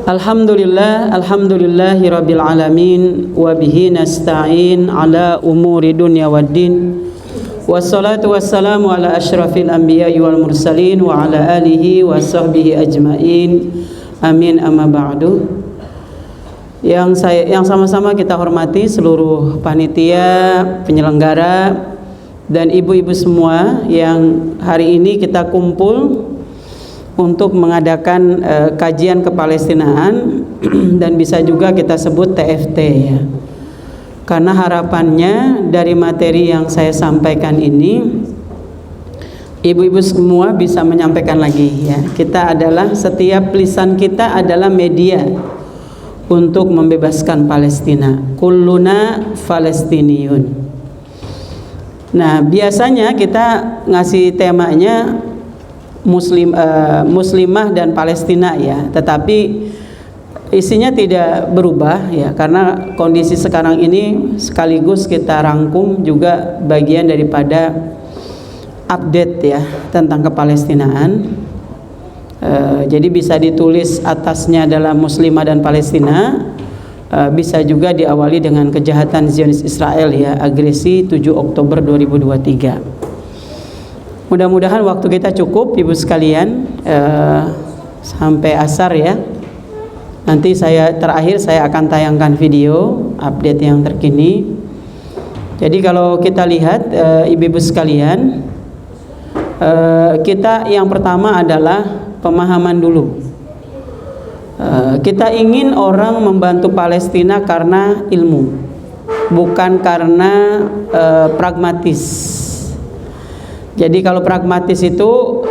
Alhamdulillahirabbil alamin wa bihi nasta'in ala umuri dunya waddin. Wassalatu wassalamu ala asyrafil anbiya'i wal mursalin wa ala alihi wa sahbihi ajmain. Amin, amma ba'du. Yang sama-sama kita hormati seluruh panitia, penyelenggara dan ibu-ibu semua yang hari ini kita kumpul untuk mengadakan kajian kepalestinaan dan bisa juga kita sebut TFT ya. Karena harapannya dari materi yang saya sampaikan ini ibu-ibu semua bisa menyampaikan lagi ya. Setiap lisan kita adalah media untuk membebaskan Palestina. Kulluna Falestiniyun. Nah, biasanya kita ngasih temanya muslimah dan Palestina ya, tetapi isinya tidak berubah ya, karena kondisi sekarang ini sekaligus kita rangkum juga bagian daripada update ya tentang kepalestinaan. Jadi bisa ditulis atasnya adalah muslimah dan Palestina, bisa juga diawali dengan kejahatan Zionis Israel ya, agresi 7 Oktober 2023. Mudah-mudahan waktu kita cukup ibu sekalian sampai asar ya. Nanti terakhir saya akan tayangkan video update yang terkini. Jadi kalau kita lihat ibu-ibu sekalian, kita yang pertama adalah pemahaman dulu. Kita ingin orang membantu Palestina karena ilmu, bukan karena pragmatis. Jadi kalau pragmatis itu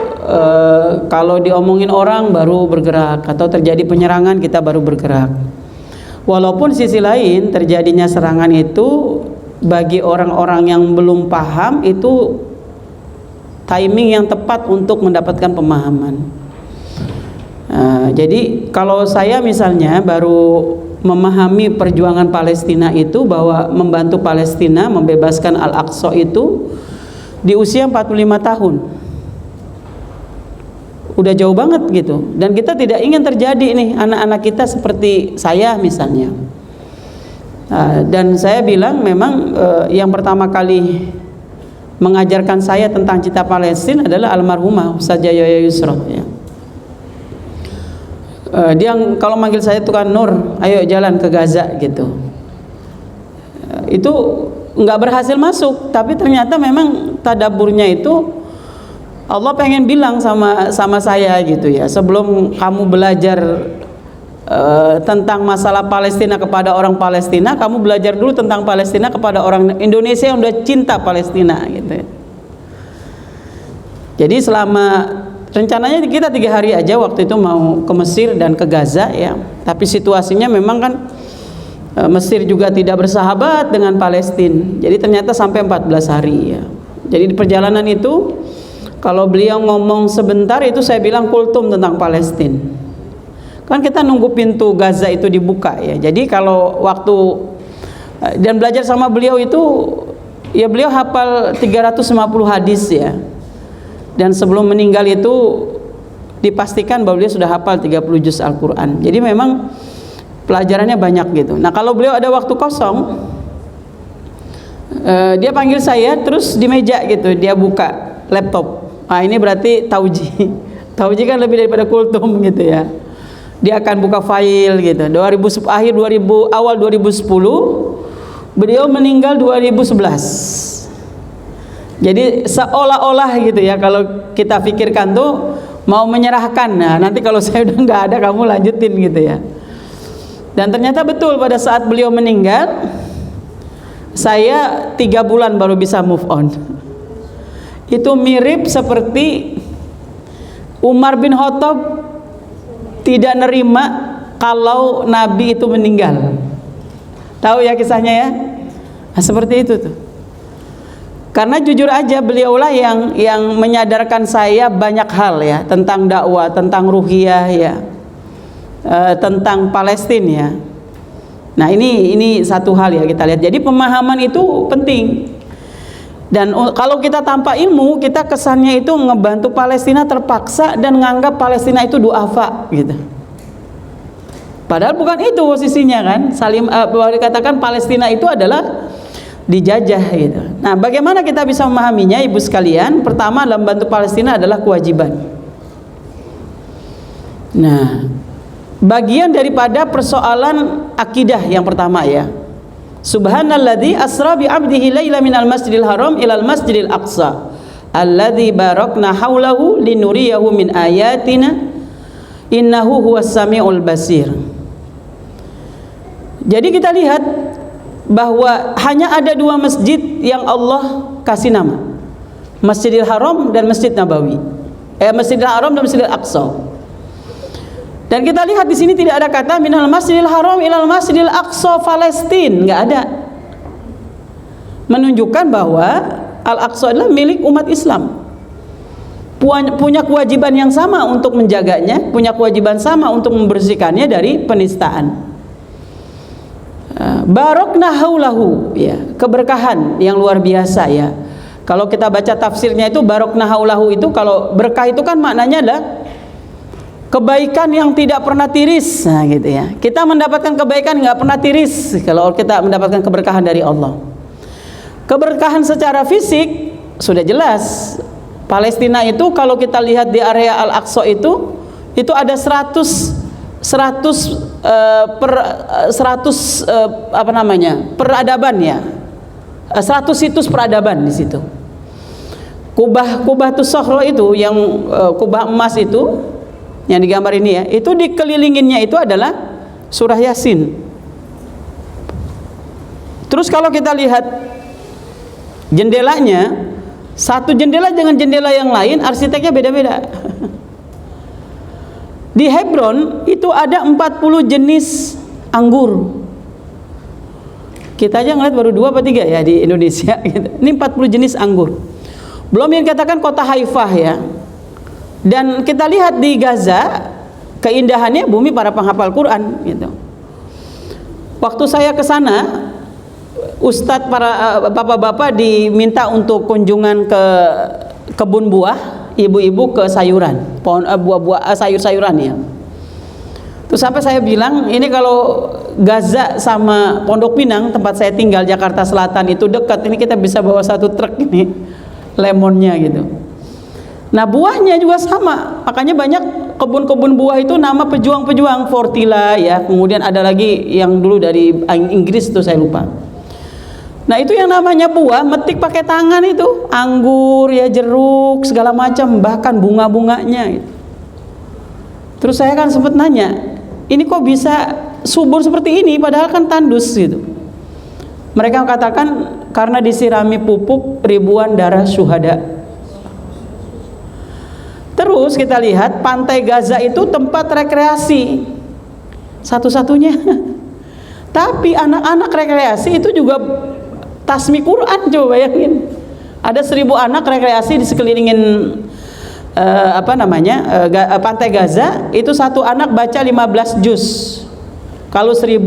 kalau diomongin orang baru bergerak, atau terjadi penyerangan kita baru bergerak. Walaupun sisi lain terjadinya serangan itu bagi orang-orang yang belum paham itu timing yang tepat untuk mendapatkan pemahaman. Jadi kalau saya misalnya baru memahami perjuangan Palestina itu, bahwa membantu Palestina membebaskan Al-Aqsa itu di usia 45 tahun. Udah jauh banget gitu. Dan kita tidak ingin terjadi nih anak-anak kita seperti saya misalnya. Dan saya bilang memang yang pertama kali mengajarkan saya tentang cinta Palestina adalah almarhumah Ustazah Yaya Yusra ya. Dia kalau manggil saya itu kan, Nur, ayo jalan ke Gaza gitu. Itu nggak berhasil masuk, tapi ternyata memang tadaburnya itu Allah pengen bilang sama saya gitu ya, sebelum kamu belajar tentang masalah Palestina kepada orang Palestina, kamu belajar dulu tentang Palestina kepada orang Indonesia yang udah cinta Palestina gitu ya. Jadi selama rencananya kita 3 hari aja waktu itu mau ke Mesir dan ke Gaza ya, tapi situasinya memang kan Mesir juga tidak bersahabat dengan Palestina. Jadi ternyata sampai 14 hari ya. Jadi di perjalanan itu kalau beliau ngomong sebentar itu saya bilang kultum tentang Palestina. Kan kita nunggu pintu Gaza itu dibuka ya. Jadi kalau waktu dan belajar sama beliau itu ya, beliau hafal 350 hadis ya. Dan sebelum meninggal itu dipastikan bahwa beliau sudah hafal 30 juz Al-Qur'an. Jadi memang pelajarannya banyak gitu. Nah kalau beliau ada waktu kosong, dia panggil saya terus di meja gitu, dia buka laptop. Nah ini berarti tauji. Tauji kan lebih daripada kultum gitu ya. Dia akan buka file gitu. Awal 2010, beliau meninggal 2011. Jadi seolah-olah gitu ya, kalau kita pikirkan tuh mau menyerahkan. Nah nanti kalau saya udah nggak ada, kamu lanjutin gitu ya. Dan ternyata betul pada saat beliau meninggal, saya 3 bulan baru bisa move on. Itu mirip seperti Umar bin Khattab tidak nerima kalau Nabi itu meninggal. Tahu ya kisahnya ya? Nah, seperti itu tuh. Karena jujur aja beliaulah yang menyadarkan saya banyak hal ya, tentang dakwah, tentang ruhiyah ya. Tentang Palestina ya. Nah ini satu hal ya kita lihat. Jadi pemahaman itu penting. Dan kalau kita tanpa ilmu, kita kesannya itu ngebantu Palestina terpaksa dan nganggap Palestina itu duafa gitu. Padahal bukan itu posisinya kan. Bahwa dikatakan Palestina itu adalah dijajah gitu. Nah, bagaimana kita bisa memahaminya Ibu sekalian? Pertama, dalam bantu Palestina adalah kewajiban. Nah, bagian daripada persoalan akidah yang pertama ya. Subhanalladzi asra bi 'abdihi laila minal masjidil haram ilal masjidil aqsa alladzi barakna haulahu linuriyahu min ayatina innahu huwas samiul basir. Jadi kita lihat bahwa hanya ada dua masjid yang Allah kasih nama, Masjidil Haram dan Masjid Nabawi. Masjidil Haram dan Masjidil Aqsa. Dan kita lihat di sini tidak ada kata minal Masjidil Haram ilal Masjidil Aqsa Palestina, nggak ada. Menunjukkan bahwa Al-Aqsa adalah milik umat Islam. Punya kewajiban yang sama untuk menjaganya, punya kewajiban sama untuk membersihkannya dari penistaan. Barokna haulahu ya, keberkahan yang luar biasa ya. Kalau kita baca tafsirnya itu barokna haulahu itu, kalau berkah itu kan maknanya adalah kebaikan yang tidak pernah tiris. Nah gitu ya. Kita mendapatkan kebaikan nggak pernah tiris kalau kita mendapatkan keberkahan dari Allah. Keberkahan secara fisik sudah jelas. Palestina itu kalau kita lihat di area Al-Aqsa itu ada 100 peradaban ya, 100 situs peradaban di situ. Kubah Tusokhro itu yang kubah emas itu yang digambar ini ya, itu dikelilinginnya itu adalah surah Yasin. Terus kalau kita lihat jendelanya, satu jendela dengan jendela yang lain arsiteknya beda-beda. Di Hebron itu ada 40 jenis anggur. Kita aja ngeliat baru 2 atau 3 ya di Indonesia gitu. Ini 40 jenis anggur. Belum yang dikatakan kota Haifah ya. Dan kita lihat di Gaza, keindahannya bumi para penghafal Quran gitu. Waktu saya ke sana, Ustadz para bapak-bapak diminta untuk kunjungan ke kebun buah, ibu-ibu ke sayuran, pohon buah-buah sayur-sayuran ya. Terus sampai saya bilang, ini kalau Gaza sama Pondok Pinang tempat saya tinggal Jakarta Selatan itu dekat, ini kita bisa bawa 1 truk ini lemonnya gitu. Nah buahnya juga sama, makanya banyak kebun-kebun buah itu nama pejuang-pejuang, Fortila ya, kemudian ada lagi yang dulu dari Inggris tuh saya lupa. Nah itu yang namanya buah, metik pakai tangan itu, anggur ya, jeruk segala macam, bahkan bunga-bunganya. Terus saya kan sempat nanya, ini kok bisa subur seperti ini padahal kan tandus gitu. Mereka katakan karena disirami pupuk ribuan darah syuhada. Terus kita lihat pantai Gaza itu tempat rekreasi satu-satunya. Tapi anak-anak rekreasi itu juga tasmi Quran, coba bayangin. Ada 1000 anak rekreasi di sekelilingin pantai Gaza. Itu satu anak baca 15 juz. Kalau 1000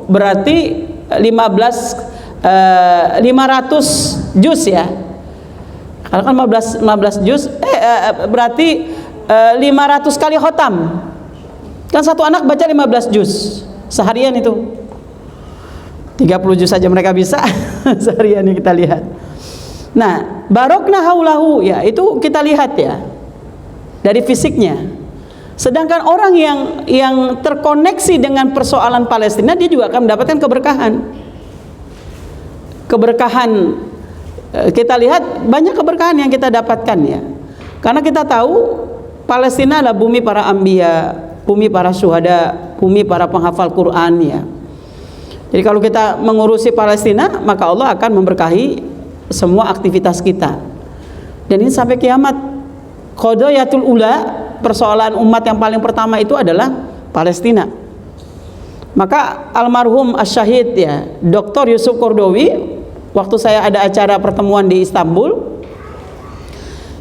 berarti 500 juz ya. Kalau kan 15 juz berarti 500 kali khotam. Kan satu anak baca 15 juz seharian itu. 30 juz saja mereka bisa seharian yang kita lihat. Nah, barokna haulahu ya, itu kita lihat ya dari fisiknya. Sedangkan orang yang terkoneksi dengan persoalan Palestina, dia juga akan mendapatkan keberkahan. Keberkahan kita lihat banyak keberkahan yang kita dapatkan ya. Karena kita tahu Palestina adalah bumi para anbiya, bumi para syuhada, bumi para penghafal Quran ya. Jadi kalau kita mengurusi Palestina, maka Allah akan memberkahi semua aktivitas kita. Dan ini sampai kiamat. Qadhayatul ula, persoalan umat yang paling pertama itu adalah Palestina. Maka almarhum asyahid ya, Dr. Yusuf Qaradawi, waktu saya ada acara pertemuan di Istanbul,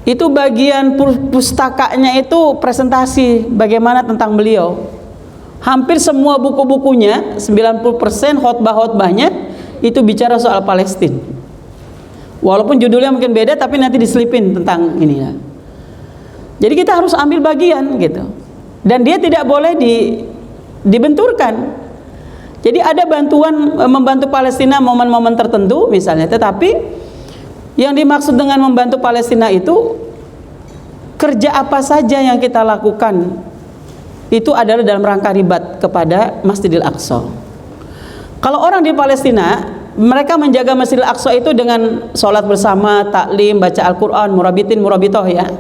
itu bagian pustakanya itu presentasi bagaimana tentang beliau. Hampir semua buku-bukunya, 90% khotbah-khotbahnya itu bicara soal Palestina. Walaupun judulnya mungkin beda, tapi nanti diselipin tentang ini ya. Jadi kita harus ambil bagian gitu. Dan dia tidak boleh dibenturkan. Jadi ada bantuan membantu Palestina momen-momen tertentu misalnya, tetapi yang dimaksud dengan membantu Palestina itu kerja apa saja yang kita lakukan itu adalah dalam rangka ribat kepada Masjidil Aqsa. Kalau orang di Palestina, mereka menjaga Masjidil Aqsa itu dengan sholat bersama, taklim, baca Al-Quran, murabitin, murabitoh ya.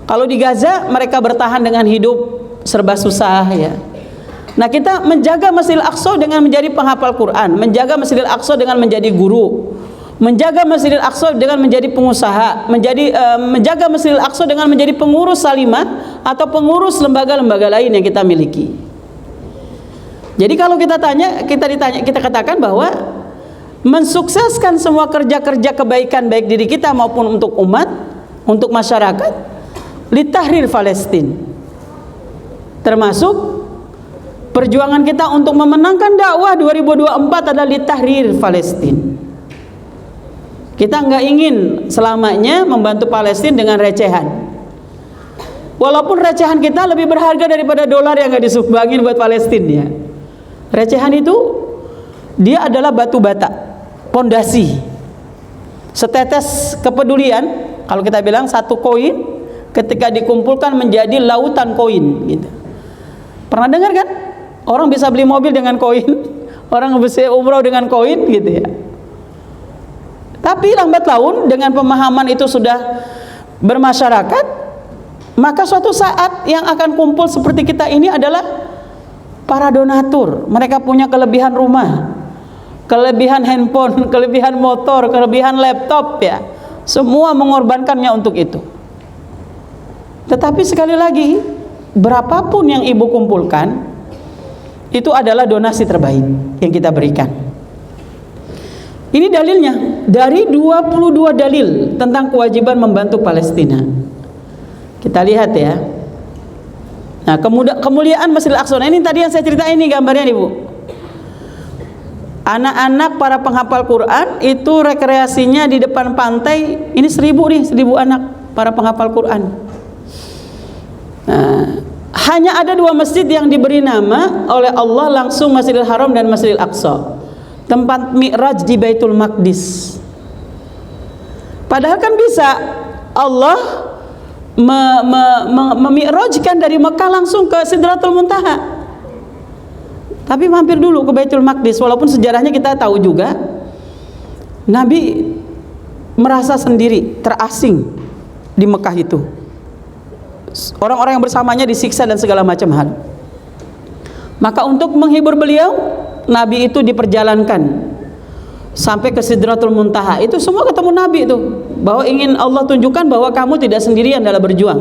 Kalau di Gaza mereka bertahan dengan hidup serba susah ya. Nah, kita menjaga Masjidil Aqsa dengan menjadi penghafal Quran, menjaga Masjidil Aqsa dengan menjadi guru, menjaga Masjidil Aqsa dengan menjadi pengusaha, menjaga Masjidil Aqsa dengan menjadi pengurus salimah atau pengurus lembaga-lembaga lain yang kita miliki. Jadi kalau kita katakan bahwa mensukseskan semua kerja-kerja kebaikan baik diri kita maupun untuk umat, untuk masyarakat, litahrir Palestina, termasuk perjuangan kita untuk memenangkan dakwah 2024 adalah litahrir Palestina. Kita nggak ingin selamanya membantu Palestina dengan recehan. Walaupun recehan kita lebih berharga daripada dolar yang nggak disumbangin buat Palestina ya. Recehan itu dia adalah batu bata, pondasi, setetes kepedulian. Kalau kita bilang satu koin ketika dikumpulkan menjadi lautan koin gitu. Pernah dengar kan? Orang bisa beli mobil dengan koin, orang bisa umroh dengan koin gitu ya. Tapi lambat laun dengan pemahaman itu sudah bermasyarakat, maka suatu saat yang akan kumpul seperti kita ini adalah para donatur. Mereka punya kelebihan rumah, kelebihan handphone, kelebihan motor, kelebihan laptop ya. Semua mengorbankannya untuk itu. Tetapi sekali lagi, berapapun yang ibu kumpulkan, itu adalah donasi terbaik yang kita berikan. Ini dalilnya dari 22 dalil tentang kewajiban membantu Palestina. Kita lihat ya. Nah, kemuliaan Masjidil Aqsa. Nah, ini tadi yang saya cerita ini gambarnya nih, Bu. Anak-anak para penghafal Quran itu rekreasinya di depan pantai. Ini 1000 anak para penghafal Quran. Nah, hanya ada 2 masjid yang diberi nama oleh Allah langsung, Masjidil Haram dan Masjidil Aqsa, tempat mi'raj di Baitul Maqdis. Padahal kan bisa Allah memi'rajkan dari Mekah langsung ke Sidratul Muntaha, tapi mampir dulu ke Baitul Maqdis. Walaupun sejarahnya kita tahu juga Nabi merasa sendiri, terasing di Mekah itu. Orang-orang yang bersamanya disiksa dan segala macam hal. Maka untuk menghibur beliau, Nabi itu diperjalankan sampai ke Sidratul Muntaha. Itu semua ketemu Nabi itu, bahwa ingin Allah tunjukkan bahwa kamu tidak sendirian dalam berjuang.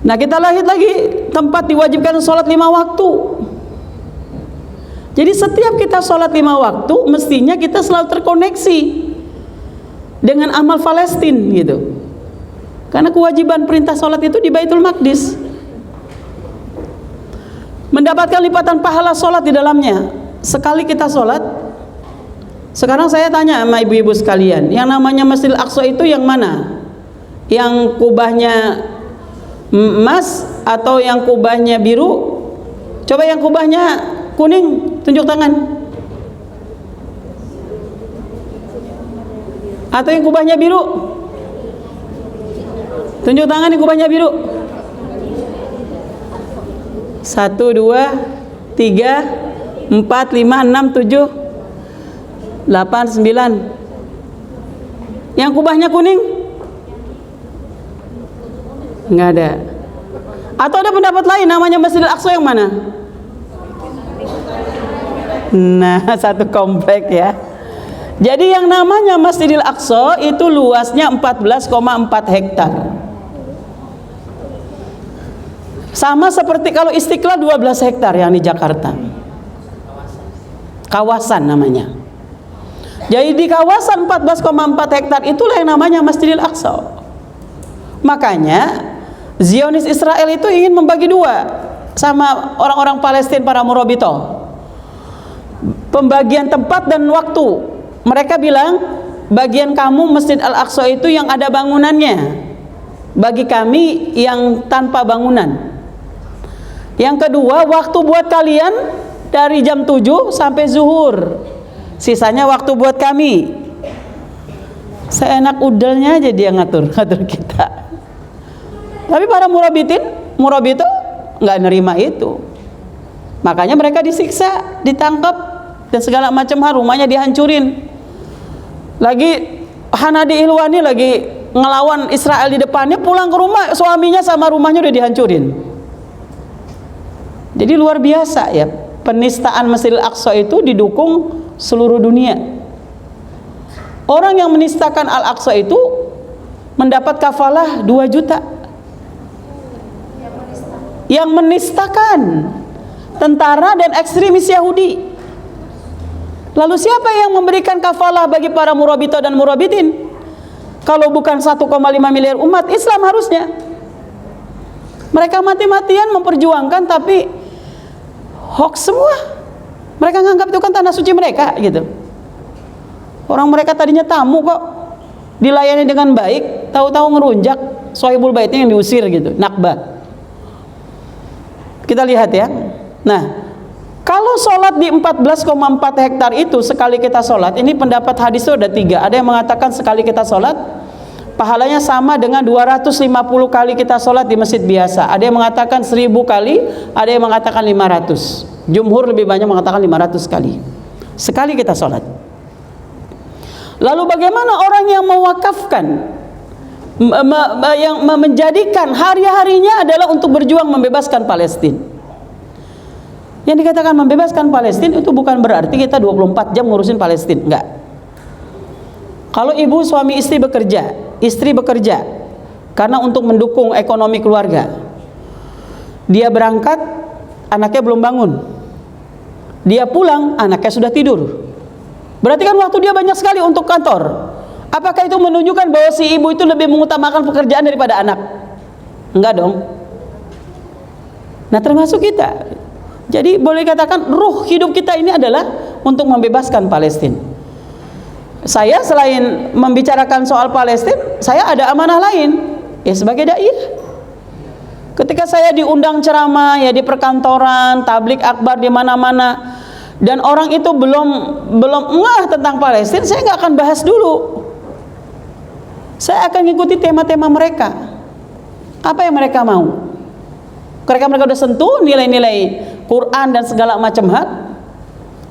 Nah, kita lihat lagi tempat diwajibkan sholat 5 waktu. Jadi setiap kita sholat 5 waktu, mestinya kita selalu terkoneksi dengan amal Palestina gitu. Karena kewajiban perintah sholat itu di Baitul Maqdis. Mendapatkan lipatan pahala sholat di dalamnya. Sekali kita sholat. Sekarang saya tanya sama ibu-ibu sekalian, yang namanya Masjidil Aqsa itu yang mana? Yang kubahnya emas atau yang kubahnya biru? Coba yang kubahnya kuning, tunjuk tangan. Atau yang kubahnya biru? Tunjuk tangan yang kubahnya biru. 1, 2, 3, 4, 5, 6, 7, 8, 9. Yang kubahnya kuning? Enggak ada. Atau ada pendapat lain namanya Masjidil Aqsa yang mana? Nah, satu komplek ya. Jadi yang namanya Masjidil Aqsa itu luasnya 14,4 hektar. Sama seperti kalau Istiqlal 12 hektar yang di Jakarta. Kawasan namanya. Jadi di kawasan 14,4 hektar itulah yang namanya Masjidil Aqsa. Makanya Zionis Israel itu ingin membagi 2 sama orang-orang Palestina, para murabitoh. Pembagian tempat dan waktu. Mereka bilang, bagian kamu Masjid Al-Aqsa itu yang ada bangunannya, bagi kami yang tanpa bangunan. Yang kedua, waktu buat kalian dari jam 7 sampai zuhur. Sisanya waktu buat kami. Seenak udelnya aja dia ngatur kita. Tapi para murabito nggak nerima itu. Makanya mereka disiksa, ditangkap dan segala macam hal, rumahnya dihancurin. Lagi Hanadi Ilwani lagi ngelawan Israel di depannya, pulang ke rumah suaminya sama rumahnya udah dihancurin. Jadi luar biasa ya, penistaan Masjidil Aqsa itu didukung seluruh dunia. Orang yang menistakan Al-Aqsa itu mendapat kafalah 2 juta. Yang menistakan tentara dan ekstremis Yahudi. Lalu siapa yang memberikan kafalah bagi para murabito dan murabitin? Kalau bukan 1,5 miliar umat Islam harusnya. Mereka mati-matian memperjuangkan, tapi hoax semua. Mereka nganggap itu kan tanah suci mereka gitu. Orang mereka tadinya tamu kok, dilayani dengan baik, tahu-tahu ngerunjak Sohibul Baitnya yang diusir gitu, nakbah. Kita lihat ya. Nah, kalau sholat di 14,4 hektar itu sekali kita sholat, ini pendapat hadis itu ada 3. Ada yang mengatakan sekali kita sholat pahalanya sama dengan 250 kali kita sholat di masjid biasa. Ada yang mengatakan 1000 kali, ada yang mengatakan 500. Jumhur lebih banyak mengatakan 500 kali sekali kita sholat. Lalu bagaimana orang yang mewakafkan, yang menjadikan hari-harinya adalah untuk berjuang membebaskan Palestina? Yang dikatakan membebaskan Palestina itu bukan berarti kita 24 jam ngurusin Palestina, enggak. Kalau ibu suami istri bekerja karena untuk mendukung ekonomi keluarga, dia berangkat, anaknya belum bangun, dia pulang, anaknya sudah tidur, berarti kan waktu dia banyak sekali untuk kantor. Apakah itu menunjukkan bahwa si ibu itu lebih mengutamakan pekerjaan daripada anak? Enggak dong. Nah, termasuk kita. Jadi boleh katakan ruh hidup kita ini adalah untuk membebaskan Palestina. Saya selain membicarakan soal Palestina, saya ada amanah lain, ya sebagai dai. Ketika saya diundang ceramah ya di perkantoran, tablik akbar di mana-mana, dan orang itu belum ngeh tentang Palestina, saya nggak akan bahas dulu. Saya akan mengikuti tema-tema mereka. Apa yang mereka mau? Ketika mereka sudah sentuh nilai-nilai Quran dan segala macam hal,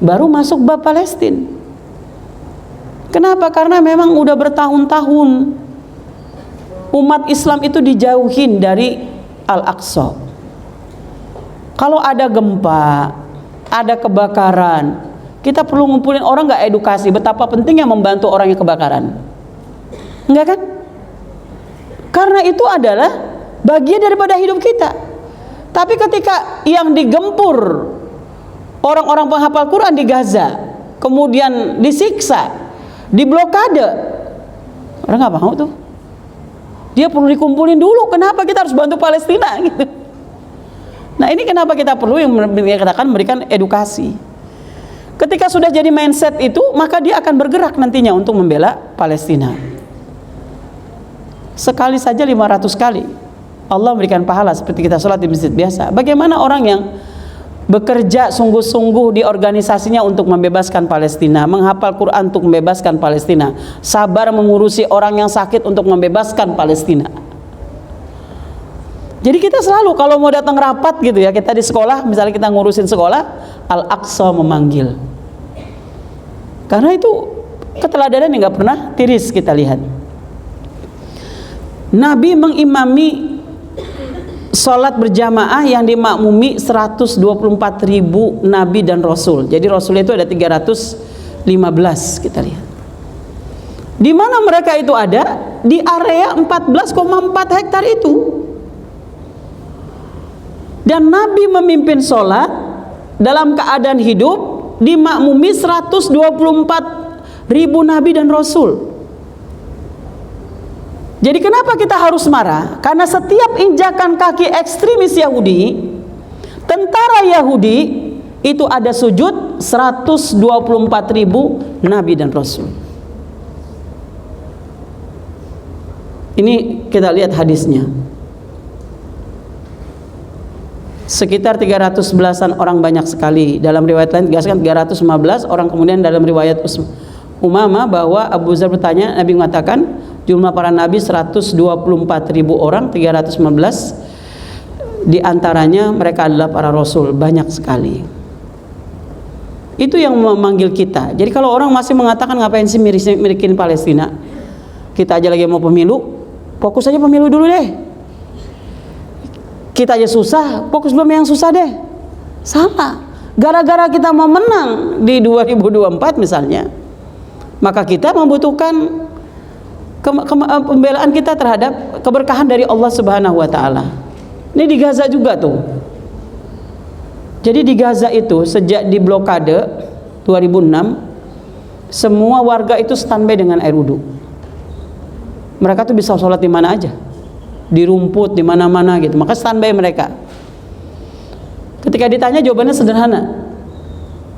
baru masuk bab Palestina. Kenapa? Karena memang udah bertahun-tahun umat Islam itu dijauhin dari Al-Aqsa. Kalau ada gempa, ada kebakaran, kita perlu ngumpulin orang nggak edukasi betapa pentingnya membantu orang yang kebakaran. Enggak kan? Karena itu adalah bagian daripada hidup kita. Tapi ketika yang digempur orang-orang penghafal Quran di Gaza, kemudian disiksa, diblokade, orang nggak mau tuh. Dia perlu dikumpulin dulu. Kenapa kita harus bantu Palestina gitu? Nah, ini kenapa kita perlu yang dikatakan memberikan edukasi. Ketika sudah jadi mindset itu, maka dia akan bergerak nantinya untuk membela Palestina. Sekali saja 500 kali Allah memberikan pahala seperti kita sholat di masjid biasa. Bagaimana orang yang bekerja sungguh-sungguh di organisasinya untuk membebaskan Palestina, menghafal Quran untuk membebaskan Palestina, sabar mengurusi orang yang sakit untuk membebaskan Palestina. Jadi kita selalu kalau mau datang rapat gitu ya, kita di sekolah, misalnya kita ngurusin sekolah, Al-Aqsa memanggil. Karena itu keteladanan yang nggak pernah tiris kita lihat. Nabi mengimami sholat berjamaah yang dimakmumi 124.000 nabi dan rasul. Jadi rasul itu ada 315 kita lihat. Di mana mereka itu ada? Di area 14,4 hektar itu. Dan Nabi memimpin sholat dalam keadaan hidup dimakmumi 124.000 nabi dan rasul. Jadi kenapa kita harus marah? Karena setiap injakan kaki ekstremis Yahudi, tentara Yahudi itu ada sujud 124.000 nabi dan rasul. Ini kita lihat hadisnya. sekitar 311-an orang, banyak sekali. Dalam riwayat lain dikatakan 315 orang. Kemudian dalam riwayat Umamah bahwa Abu Dzar bertanya, Nabi mengatakan jumlah para nabi 124.000 orang, 315 di antaranya mereka adalah para rasul, banyak sekali. Itu yang memanggil kita. Jadi kalau orang masih mengatakan ngapain sih milikin Palestina, kita aja lagi mau pemilu, fokus aja pemilu dulu deh. Kita aja susah, fokus belum yang susah deh. Salah. Gara-gara kita mau menang di 2024 misalnya, maka kita membutuhkan pembelaan kita terhadap keberkahan dari Allah Subhanahu wa taala. Ini di Gaza juga tuh. Jadi di Gaza itu sejak di blokade 2006, semua warga itu standby dengan air wudhu. Mereka tuh bisa sholat di mana aja, di rumput, di mana-mana gitu. Maka standby mereka. Ketika ditanya jawabannya sederhana.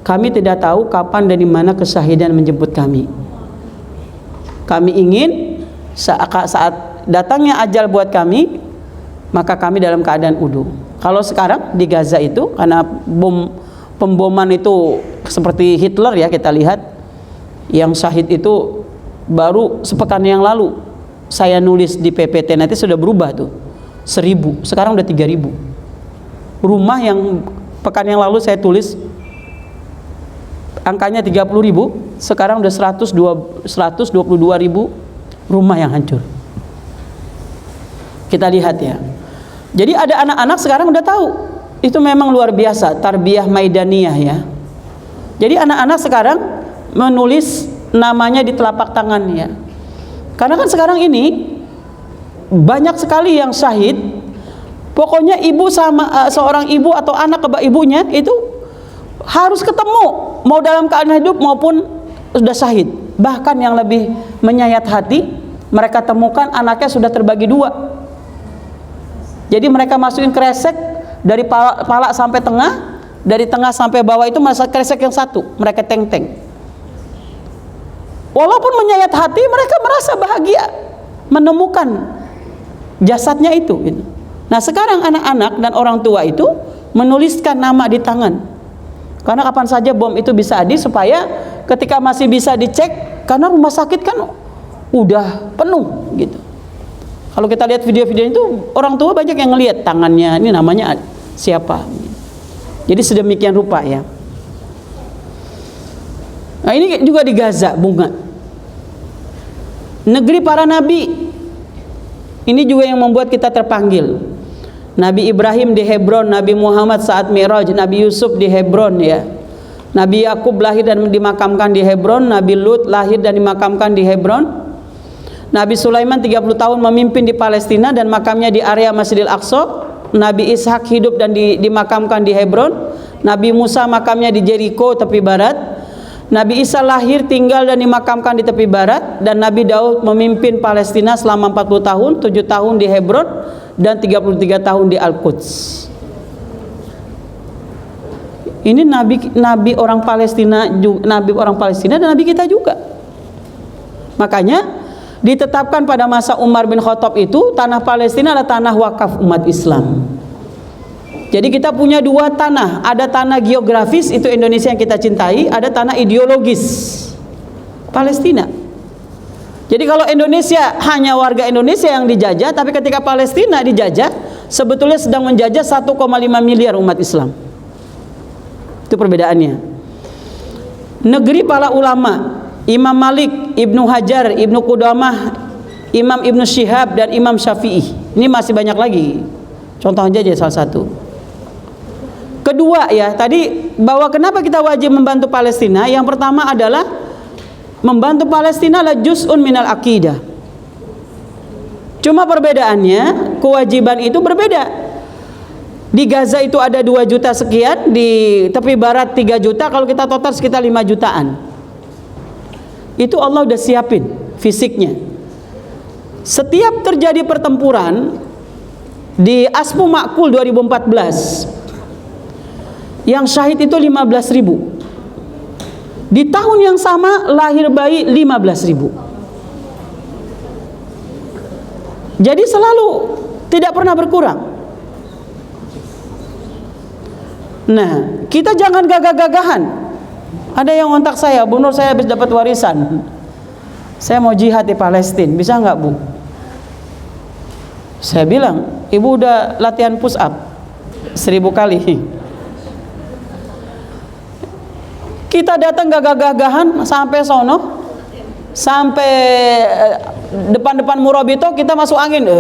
Kami tidak tahu kapan dan di mana kesyahidan menjemput kami. Kami ingin saat datangnya ajal buat kami, maka kami dalam keadaan wudhu. Kalau sekarang di Gaza itu karena pemboman itu seperti Hitler ya, kita lihat yang syahid itu baru sepekan yang lalu saya nulis di PPT, nanti sudah berubah tuh 1.000, sekarang udah 3.000. Rumah yang pekan yang lalu saya tulis angkanya 30.000, sekarang udah 122.000 rumah yang hancur. Kita lihat ya. Jadi ada anak-anak sekarang udah tahu, itu memang luar biasa tarbiyah maidaniyah ya. Jadi anak-anak sekarang menulis namanya di telapak tangannya. Karena kan sekarang ini banyak sekali yang syahid. Pokoknya ibu sama seorang ibu atau anak ke ibunya itu harus ketemu, mau dalam keadaan hidup maupun sudah syahid. Bahkan yang lebih menyayat hati, mereka temukan anaknya sudah terbagi dua. Jadi mereka masukin kresek dari pala sampai tengah, dari tengah sampai bawah itu masa kresek yang satu, mereka teng-teng. Walaupun menyayat hati, mereka merasa bahagia menemukan jasadnya itu. Nah sekarang anak-anak dan orang tua itu menuliskan nama di tangan, karena kapan saja bom itu bisa ada, supaya ketika masih bisa dicek, karena rumah sakit kan udah penuh gitu. Kalau kita lihat video-video itu, orang tua banyak yang ngelihat tangannya, ini namanya siapa. Jadi sedemikian rupa ya. Nah ini juga di Gaza, bunga. Negeri para nabi. Ini juga yang membuat kita terpanggil. Nabi Ibrahim di Hebron, Nabi Muhammad saat Mi'raj, Nabi Yusuf di Hebron ya. Nabi Yakub lahir dan dimakamkan di Hebron, Nabi Lut lahir dan dimakamkan di Hebron. Nabi Sulaiman 30 tahun memimpin di Palestina dan makamnya di area Masjidil Aqsa. Nabi Ishak hidup dan dimakamkan di Hebron. Nabi Musa makamnya di Jericho tepi barat. Nabi Isa lahir, tinggal dan dimakamkan di tepi barat. Dan Nabi Daud memimpin Palestina selama 40 tahun, 7 tahun di Hebron dan 33 tahun di Al-Quds. Ini nabi orang Palestina, nabi orang Palestina dan nabi kita juga. Makanya ditetapkan pada masa Umar bin Khattab itu tanah Palestina adalah tanah wakaf umat Islam. Jadi kita punya dua tanah, ada tanah geografis itu Indonesia yang kita cintai, ada tanah ideologis Palestina. Jadi kalau Indonesia hanya warga Indonesia yang dijajah, tapi ketika Palestina dijajah, sebetulnya sedang menjajah 1,5 miliar umat Islam. Itu perbedaannya. Negeri para ulama, Imam Malik, Ibnu Hajar, Ibnu Qudamah, Imam Ibnu Syihab dan Imam Syafi'i. Ini masih banyak lagi. Contohnya aja salah satu. Kedua ya, tadi bahwa kenapa kita wajib membantu Palestina? Yang pertama adalah membantu Palestina adalah juz'un minal aqidah. Cuma perbedaannya, kewajiban itu berbeda. Di Gaza itu ada 2 juta sekian, di tepi barat 3 juta, kalau kita total sekitar 5 jutaan. Itu Allah udah siapin fisiknya. Setiap terjadi pertempuran di Asfu Ma'kul 2014, yang syahid itu 15.000. Di tahun yang sama lahir bayi 15.000. Jadi selalu tidak pernah berkurang. Nah, kita jangan gagah-gagahan. Ada yang ngontak saya, Bu Nur, saya habis dapat warisan, saya mau jihad di Palestina, bisa nggak Bu? Saya bilang, Ibu udah latihan push up 1000 kali. Kita datang gagah-gagahan sampai sono, sampai depan-depan Murabito, kita masuk angin.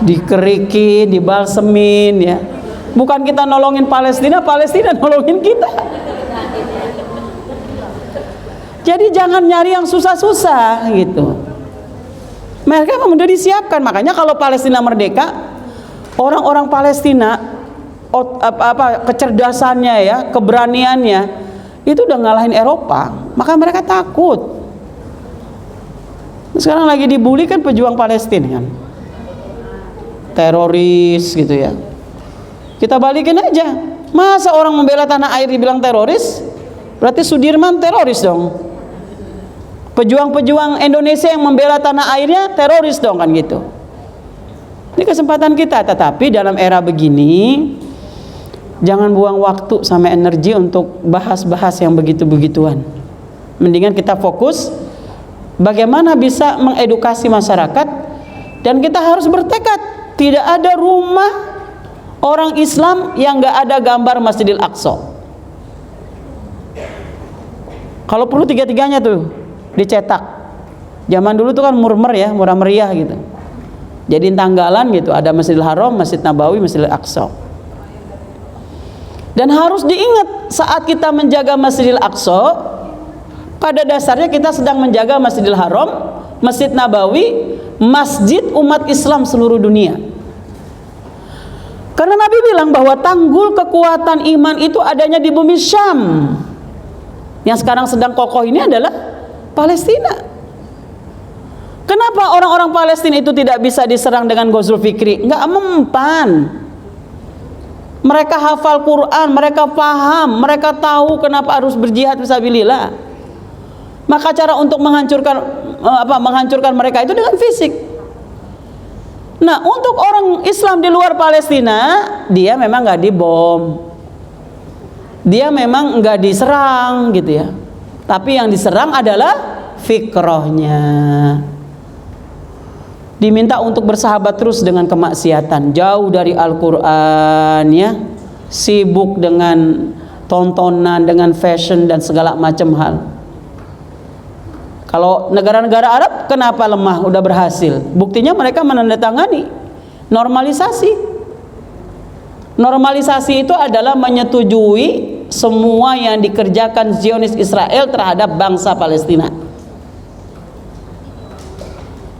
Dikerikin, dibalsemin ya. Bukan kita nolongin Palestina, Palestina nolongin kita. Jadi jangan nyari yang susah-susah gitu. Mereka memang sudah disiapkan. Makanya kalau Palestina merdeka, orang-orang Palestina kecerdasannya ya, keberaniannya itu udah ngalahin Eropa. Maka mereka takut. Sekarang lagi dibully kan pejuang Palestina kan, teroris gitu ya. Kita balikin aja. Masa orang membela tanah air dibilang teroris? Berarti Sudirman teroris dong. Pejuang-pejuang Indonesia yang membela tanah airnya teroris dong kan gitu. Ini kesempatan kita. Tetapi dalam era begini, jangan buang waktu sama energi untuk bahas-bahas yang begitu-begituan. Mendingan kita fokus bagaimana bisa mengedukasi masyarakat. Dan kita harus bertekad, tidak ada rumah orang Islam yang nggak ada gambar Masjidil Aqsa. Kalau perlu tiga-tiganya tuh dicetak. Zaman dulu tuh kan murmer ya, murah meriah gitu. Jadiin tanggalan gitu, ada Masjidil Haram, Masjid Nabawi, Masjidil Aqsa. Dan harus diingat, saat kita menjaga Masjidil Aqsa, pada dasarnya kita sedang menjaga Masjidil Haram, Masjid Nabawi, masjid umat Islam seluruh dunia. Karena Nabi bilang bahwa tanggul kekuatan iman itu adanya di bumi Syam. Yang sekarang sedang kokoh ini adalah Palestina. Kenapa orang-orang Palestina itu tidak bisa diserang dengan Ghazul Fikri? Nggak mempan. Mereka hafal Quran, mereka paham, mereka tahu kenapa harus berjihad fisabilillah. Maka cara untuk menghancurkan mereka itu dengan fisik. Nah, untuk orang Islam di luar Palestina, dia memang nggak dibom, dia memang nggak diserang gitu ya. Tapi yang diserang adalah fikrohnya. Diminta untuk bersahabat terus dengan kemaksiatan, jauh dari Al-Quran ya, sibuk dengan tontonan, dengan fashion dan segala macam hal. Kalau negara-negara Arab kenapa lemah? Udah berhasil. Buktinya mereka menandatangani normalisasi. Normalisasi itu adalah menyetujui semua yang dikerjakan Zionis Israel terhadap bangsa Palestina.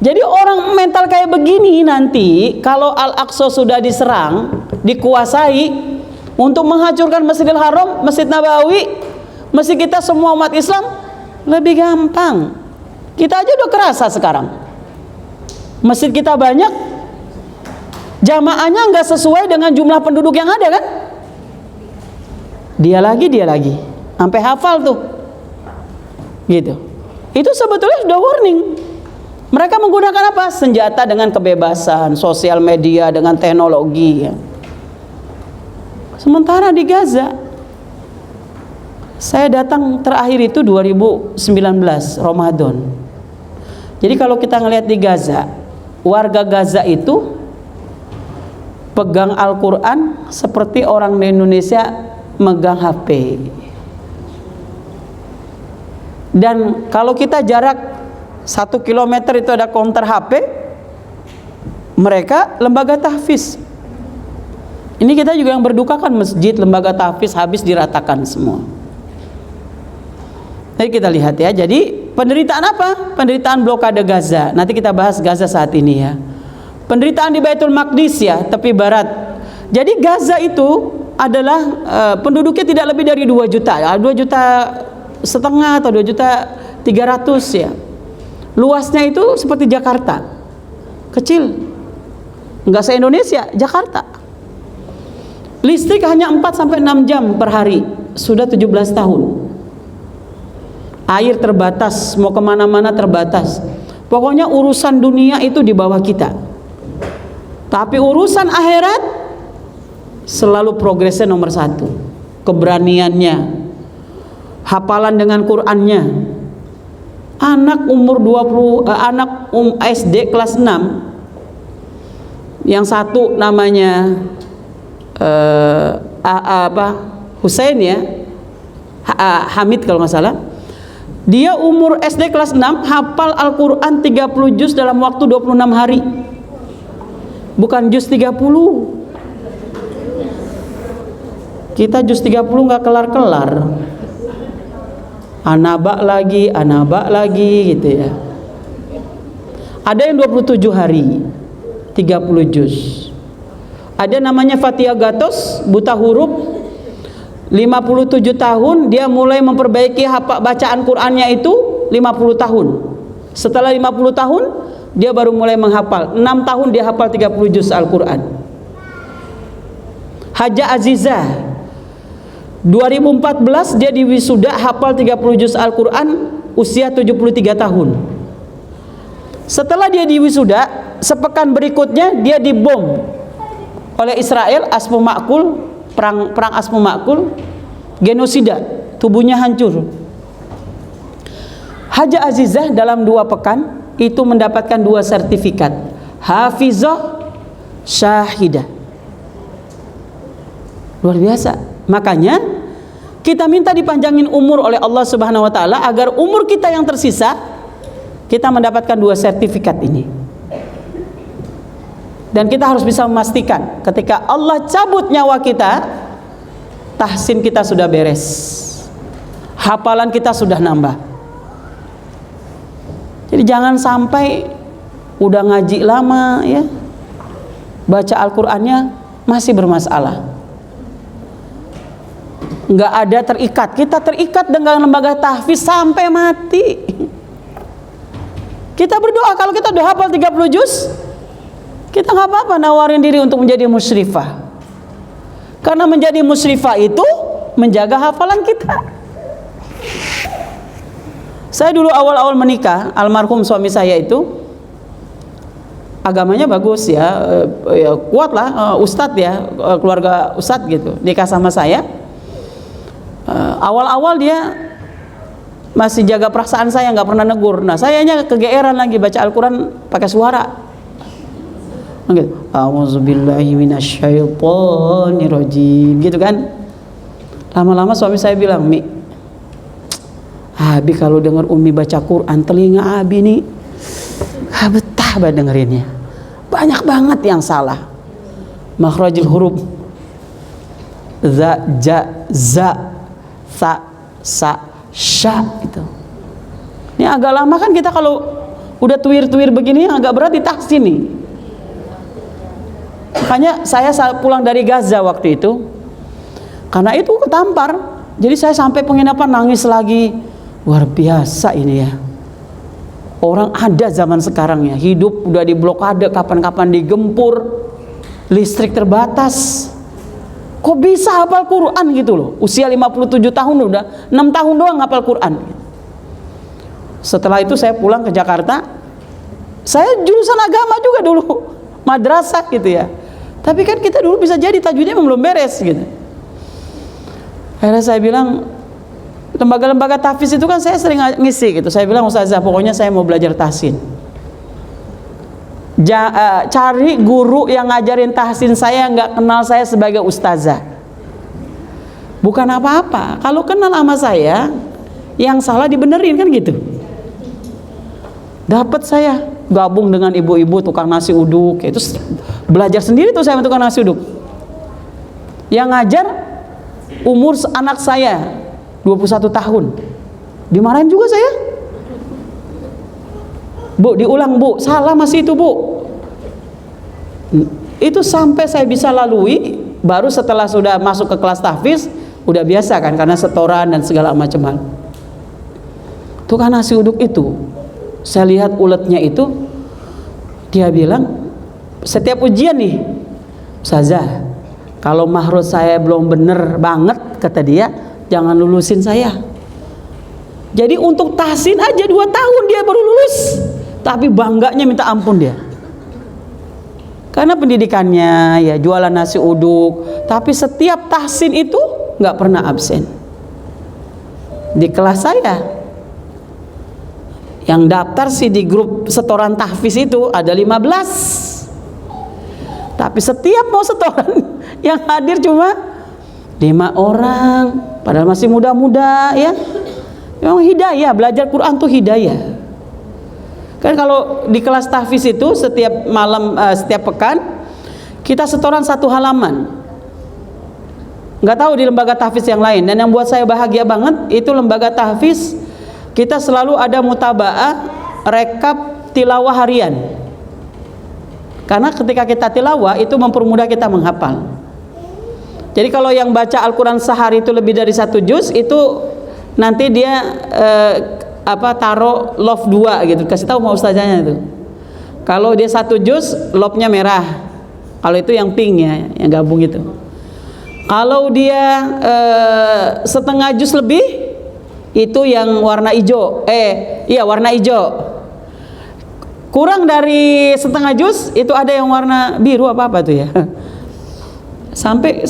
Jadi orang mental kayak begini nanti kalau Al-Aqsa sudah diserang, dikuasai, untuk menghancurkan Masjidil Haram, Masjid Nabawi, masjid kita semua umat Islam lebih gampang. Kita aja udah kerasa sekarang. Masjid kita banyak, jamaahnya nggak sesuai dengan jumlah penduduk yang ada kan? Dia lagi, sampai hafal tuh, gitu. Itu sebetulnya sudah warning. Mereka menggunakan apa? Senjata dengan kebebasan, sosial media dengan teknologi. Ya. Sementara di Gaza, saya datang terakhir itu 2019 Ramadan. Jadi kalau kita ngelihat di Gaza, warga Gaza itu pegang Al-Quran seperti orang di Indonesia megang HP. Dan kalau kita jarak 1 kilometer itu ada counter HP, mereka lembaga tahfiz. Ini kita juga yang berduka kan, masjid, lembaga tahfiz habis diratakan semua. Jadi kita lihat ya, jadi penderitaan apa? Penderitaan blokade Gaza. Nanti kita bahas Gaza saat ini ya. Penderitaan di Baitul Maqdis ya, tepi barat. Jadi Gaza itu adalah penduduknya tidak lebih dari 2 juta ya, 2,5 juta atau 2,3 juta ya. Luasnya itu seperti Jakarta, kecil, nggak se-Indonesia, Jakarta. Listrik hanya 4-6 jam per hari, sudah 17 tahun. Air terbatas, mau kemana-mana terbatas. Pokoknya urusan dunia itu di bawah kita. Tapi urusan akhirat selalu progresnya nomor 1. Keberaniannya, hafalan dengan Qur'annya. Anak umur 20, SD kelas 6, yang satu namanya Husain ya, Hamid kalau nggak salah. Dia umur SD kelas 6 hafal Al-Quran 30 juz dalam waktu 26 hari. Bukan juz 30. Kita juz 30 nggak kelar-kelar. Anaba lagi gitu ya. Ada yang 27 hari 30 juz. Ada namanya Fatia Gatos, buta huruf, 57 tahun dia mulai memperbaiki bacaan Qur'annya itu 50 tahun. Setelah 50 tahun dia baru mulai menghafal. 6 tahun dia hafal 30 juz Al-Qur'an. Haja Azizah 2014 dia diwisuda hafal 30 juz Al-Qur'an usia 73 tahun. Setelah dia diwisuda, sepekan berikutnya dia dibom oleh Israel, Asmu Ma'kul, perang Asmu Ma'kul, genosida, tubuhnya hancur. Haja Azizah dalam 2 pekan itu mendapatkan 2 sertifikat, hafizah, syahidah. Luar biasa. Makanya kita minta dipanjangin umur oleh Allah Subhanahu wa taala agar umur kita yang tersisa kita mendapatkan 2 sertifikat ini. Dan kita harus bisa memastikan ketika Allah cabut nyawa kita, tahsin kita sudah beres, hafalan kita sudah nambah. Jadi jangan sampai udah ngaji lama ya, baca Al-Qur'annya masih bermasalah, nggak ada terikat. Kita terikat dengan lembaga tahfiz sampai mati. Kita berdoa kalau kita udah hafal 30 juz, kita nggak apa-apa nawarin diri untuk menjadi musyrifah. Karena menjadi musyrifah itu menjaga hafalan kita. Saya dulu awal-awal menikah, almarhum suami saya itu agamanya bagus ya, kuat lah, ustadz ya, keluarga ustadz gitu. Nikah sama saya, awal-awal dia masih jaga perasaan saya, nggak pernah negur. Nah sayanya kegeeran lagi baca Al-Quran pakai suara. A'udzubillahi minasyaitonirrajim gitu kan. Lama-lama suami saya bilang, Mi, Abi kalau dengar Umi baca Quran, telinga Abi nih gak betah banget dengerinnya, banyak banget yang salah. Makhrajul huruf za, ja, za, sa, sa, sya itu. Ini agak lama kan kita kalau udah tuir-tuir begini agak berat ditahsin nih. Makanya saya pulang dari Gaza waktu itu, karena itu ketampar, jadi saya sampai penginapan nangis lagi. Luar biasa ini ya, orang ada zaman sekarang ya, hidup udah diblokade, kapan-kapan digempur, listrik terbatas, kok bisa hafal Quran gitu loh. Usia 57 tahun udah 6 tahun doang hafal Quran. Setelah itu saya pulang ke Jakarta, saya jurusan agama juga dulu, madrasah gitu ya. Tapi kan kita dulu bisa jadi tajwidnya belum beres gitu. Akhirnya saya bilang, lembaga-lembaga tahfiz itu kan saya sering ngisi gitu. Saya bilang, Ustazah, pokoknya saya mau belajar tahsin. Cari guru yang ngajarin tahsin saya, nggak kenal saya sebagai ustazah. Bukan apa-apa, kalau kenal sama saya, yang salah dibenerin kan gitu. Dapat saya gabung dengan ibu-ibu tukang nasi uduk, itu belajar sendiri tuh saya tukang nasi uduk. Yang ngajar umur anak saya 21 tahun, dimarahin juga saya. Bu, diulang bu, salah masih itu bu. Itu sampai saya bisa lalui, baru setelah sudah masuk ke kelas tahfiz, udah biasa kan, karena setoran dan segala macam hal. Tukang nasi uduk itu, saya lihat uletnya itu, dia bilang, setiap ujian nih, Ustazah, kalau mahrud saya belum bener banget, kata dia, jangan lulusin saya. Jadi untuk tahsin aja 2 tahun dia baru lulus, tapi bangganya minta ampun dia. Karena pendidikannya ya jualan nasi uduk, tapi setiap tahsin itu nggak pernah absen. Di kelas saya yang daftar sih di grup setoran tahfiz itu ada 15. Tapi setiap mau setoran yang hadir cuma 5 orang, padahal masih muda-muda ya. Memang hidayah, belajar Quran tuh hidayah. Kan kalau di kelas tahfiz itu setiap malam, setiap pekan kita setoran 1 halaman. Nggak tahu di lembaga tahfiz yang lain. Dan yang buat saya bahagia banget itu lembaga tahfiz kita selalu ada mutabaah rekap tilawah harian. Karena ketika kita tilawah itu mempermudah kita menghafal. Jadi kalau yang baca Al-Quran sehari itu lebih dari 1 juz itu nanti dia taruh love 2 gitu, kasih tahu sama ustazanya itu. Kalau dia 1 juz love-nya merah, kalau itu yang pink ya, yang gabung itu. Kalau dia setengah juz lebih itu yang warna hijau, warna hijau. Kurang dari setengah juz itu ada yang warna biru apa tuh ya. Sampai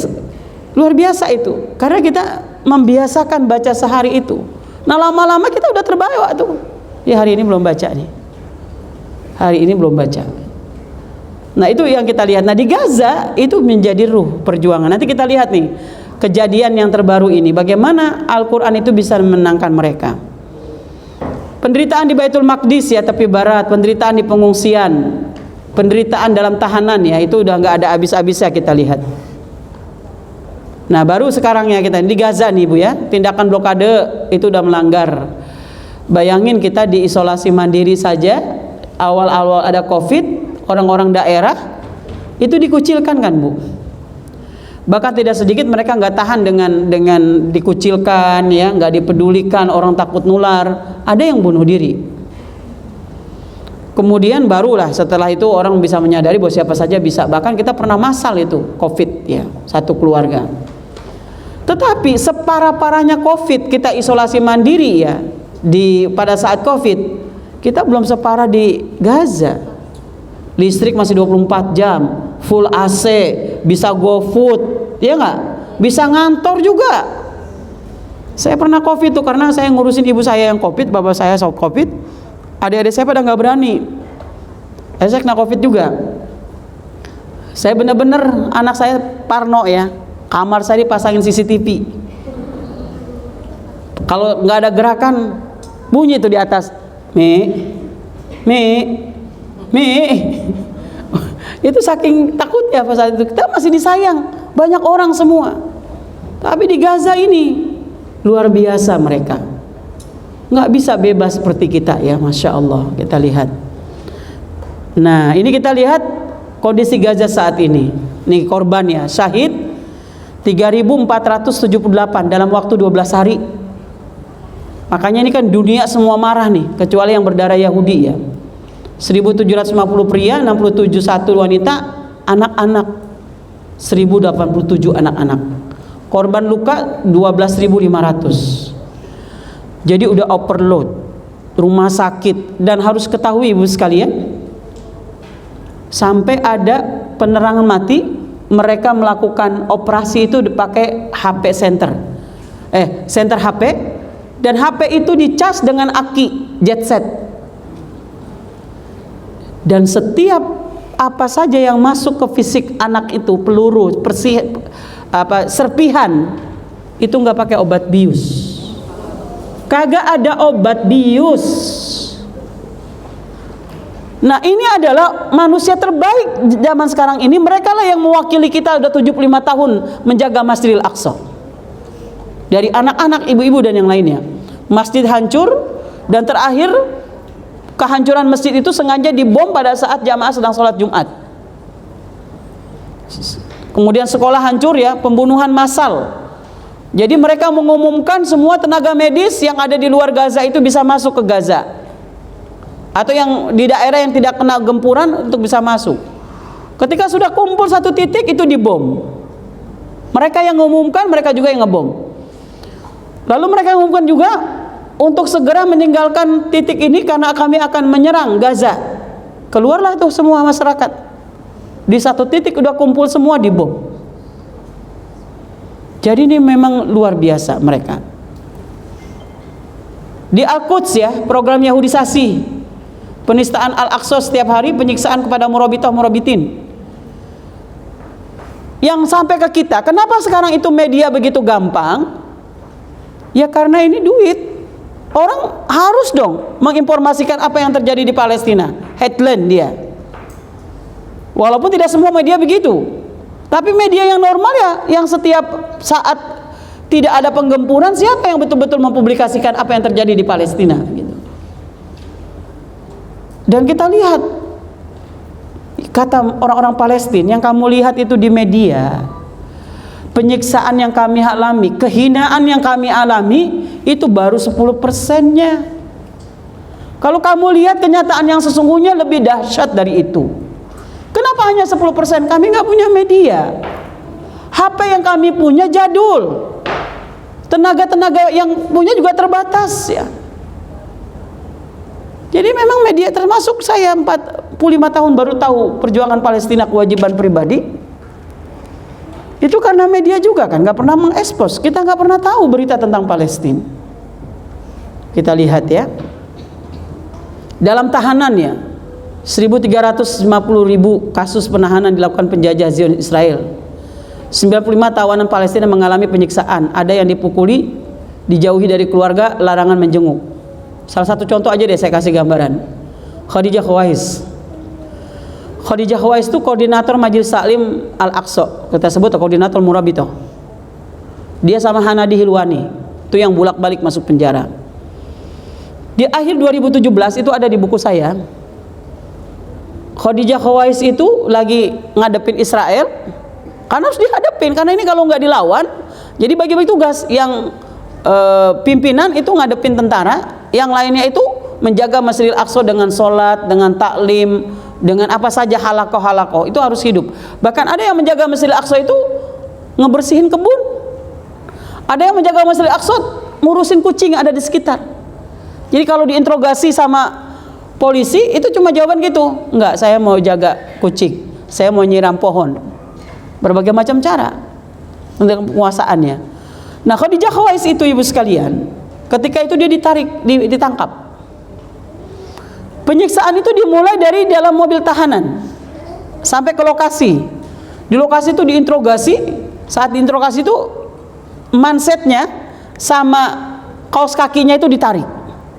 luar biasa itu, karena kita membiasakan baca sehari itu. Nah lama-lama kita udah terbawa tuh. Ya hari ini belum baca nih. Hari ini belum baca. Nah itu yang kita lihat. Nah di Gaza itu menjadi ruh perjuangan. Nanti kita lihat nih kejadian yang terbaru ini. Bagaimana Al-Quran itu bisa memenangkan mereka. Penderitaan di Baitul Maqdis ya tepi barat. Penderitaan di pengungsian. Penderitaan dalam tahanan ya. Itu udah nggak ada habis-habisnya kita lihat. Nah baru sekarang ya kita di Gaza nih Bu ya, tindakan blokade itu udah melanggar. Bayangin kita diisolasi mandiri saja, awal-awal ada COVID, orang-orang daerah itu dikucilkan kan Bu. Bahkan tidak sedikit mereka nggak tahan dengan dikucilkan ya, nggak dipedulikan, orang takut nular, ada yang bunuh diri. Kemudian barulah setelah itu orang bisa menyadari bahwa siapa saja bisa. Bahkan kita pernah masal itu COVID ya, 1 keluarga. Tetapi separah-parahnya COVID, kita isolasi mandiri ya pada saat COVID, kita belum separah di Gaza. Listrik masih 24 jam, full AC, bisa GoFood, ya nggak? Bisa ngantor juga. Saya pernah COVID tuh karena saya ngurusin ibu saya yang COVID, bapak saya COVID, adik-adik saya pada nggak berani. Saya kena COVID juga. Saya bener-bener anak saya parno ya. Kamar saya dipasangin CCTV. Kalau nggak ada gerakan, bunyi itu di atas. Mi. Itu saking takutnya pas saat itu. Kita masih disayang, banyak orang semua. Tapi di Gaza ini luar biasa mereka. Nggak bisa bebas seperti kita ya, masya Allah. Kita lihat. Nah ini kita lihat kondisi Gaza saat ini. Nih korban ya, syahid 3.478 dalam waktu 12 hari. Makanya ini kan dunia semua marah nih, kecuali yang berdarah Yahudi ya. 1.750 pria, 67 wanita, anak-anak 1.087 anak-anak. Korban luka 12.500. Jadi udah overload rumah sakit. Dan harus ketahui ibu sekalian, sampai ada penerangan mati, mereka melakukan operasi itu dipakai HP center HP, dan HP itu dicas dengan aki jetset, dan setiap apa saja yang masuk ke fisik anak itu, peluru, serpihan, itu nggak pakai obat bius, kagak ada obat bius. Nah ini adalah manusia terbaik zaman sekarang ini. Mereka lah yang mewakili kita udah 75 tahun menjaga Masjidil Aqsa. Dari anak-anak, ibu-ibu dan yang lainnya. Masjid hancur, dan terakhir kehancuran masjid itu sengaja dibom pada saat jamaah sedang sholat Jumat. Kemudian sekolah hancur ya, pembunuhan massal. Jadi mereka mengumumkan semua tenaga medis yang ada di luar Gaza itu bisa masuk ke Gaza, atau yang di daerah yang tidak kena gempuran untuk bisa masuk. Ketika sudah kumpul 1 titik itu dibom. Mereka yang mengumumkan, mereka juga yang ngebom. Lalu mereka mengumumkan juga untuk segera meninggalkan titik ini karena kami akan menyerang Gaza. Keluarlah itu semua masyarakat di satu titik udah kumpul semua dibom. Jadi ini memang luar biasa mereka. Di Al-Quds ya, program Yahudisasi, penistaan Al-Aqsa setiap hari, penyiksaan kepada murabitah murabitin. Yang sampai ke kita, kenapa sekarang itu media begitu gampang? Ya karena ini duit. Orang harus dong menginformasikan apa yang terjadi di Palestina. Headline dia. Walaupun tidak semua media begitu. Tapi media yang normal ya, yang setiap saat tidak ada penggempuran, siapa yang betul-betul mempublikasikan apa yang terjadi di Palestina gitu. Dan kita lihat, kata orang-orang Palestina, yang kamu lihat itu di media, penyiksaan yang kami alami, kehinaan yang kami alami, itu baru 10%-nya. Kalau kamu lihat kenyataan yang sesungguhnya lebih dahsyat dari itu. Kenapa hanya 10%? Kami nggak punya media. HP yang kami punya jadul. Tenaga-tenaga yang punya juga terbatas ya. Jadi memang media, termasuk saya 45 tahun baru tahu perjuangan Palestina, kewajiban pribadi. Itu karena media juga kan, nggak pernah mengekspos. Kita nggak pernah tahu berita tentang Palestina. Kita lihat ya. Dalam tahanannya 1.350.000 kasus penahanan dilakukan penjajah Zionis Israel. 95 tawanan Palestina mengalami penyiksaan. Ada yang dipukuli, dijauhi dari keluarga, larangan menjenguk. Salah satu contoh aja deh saya kasih gambaran. Khadijah Khawais. Khadijah Khawais itu koordinator Majelis Taklim Al-Aqsa. Kita sebut koordinator Murabitoh. Dia sama Hanadi Hilwani. Itu yang bolak-balik masuk penjara. Di akhir 2017 itu ada di buku saya. Khadijah Khawais itu lagi ngadepin Israel, karena harus dihadapin, karena ini kalau nggak dilawan, jadi bagi-bagi tugas. Yang pimpinan itu ngadepin tentara, yang lainnya itu menjaga Masjidil Aqsa dengan sholat, dengan taklim, dengan apa saja halakoh-halakoh, itu harus hidup. Bahkan ada yang menjaga Masjidil Aqsa itu ngebersihin kebun, ada yang menjaga Masjidil Aqsa ngurusin kucing yang ada di sekitar. Jadi kalau diinterogasi sama polisi itu cuma jawaban gitu, enggak, saya mau jaga kucing, saya mau nyiram pohon, berbagai macam cara untuk penguasaannya. Nah, Khadijah Khawais itu ibu sekalian, ketika itu dia ditangkap. Penyiksaan itu dimulai dari dalam mobil tahanan sampai ke lokasi. Di lokasi itu diinterogasi. Saat diinterogasi itu mansetnya sama kaos kakinya itu ditarik,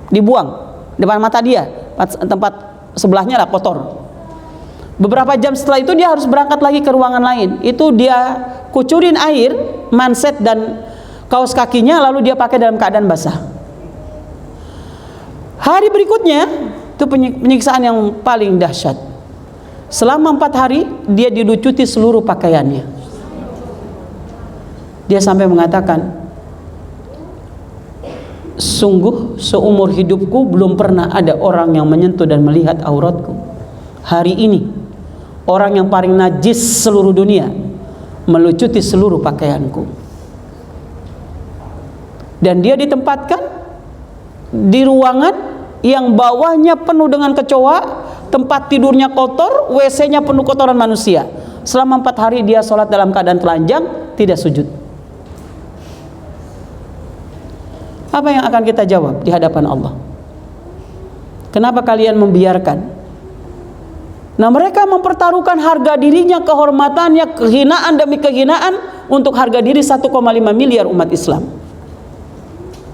dibuang depan mata dia, tempat sebelahnya lah kotor. Beberapa jam setelah itu dia harus berangkat lagi ke ruangan lain. Itu dia kucurin air, manset dan kaos kakinya, lalu dia pakai dalam keadaan basah. Hari berikutnya itu penyiksaan yang paling dahsyat. Selama 4 hari dia dilucuti seluruh pakaiannya. Dia sampai mengatakan, sungguh seumur hidupku belum pernah ada orang yang menyentuh dan melihat auratku. Hari ini orang yang paling najis seluruh dunia melucuti seluruh pakaianku. Dan dia ditempatkan di ruangan yang bawahnya penuh dengan kecoa, tempat tidurnya kotor, WC-nya penuh kotoran manusia. Selama 4 hari dia sholat dalam keadaan telanjang, tidak sujud. Apa yang akan kita jawab di hadapan Allah? Kenapa kalian membiarkan? Nah, mereka mempertaruhkan harga dirinya, kehormatannya, kehinaan demi kehinaan untuk harga diri 1,5 miliar umat Islam.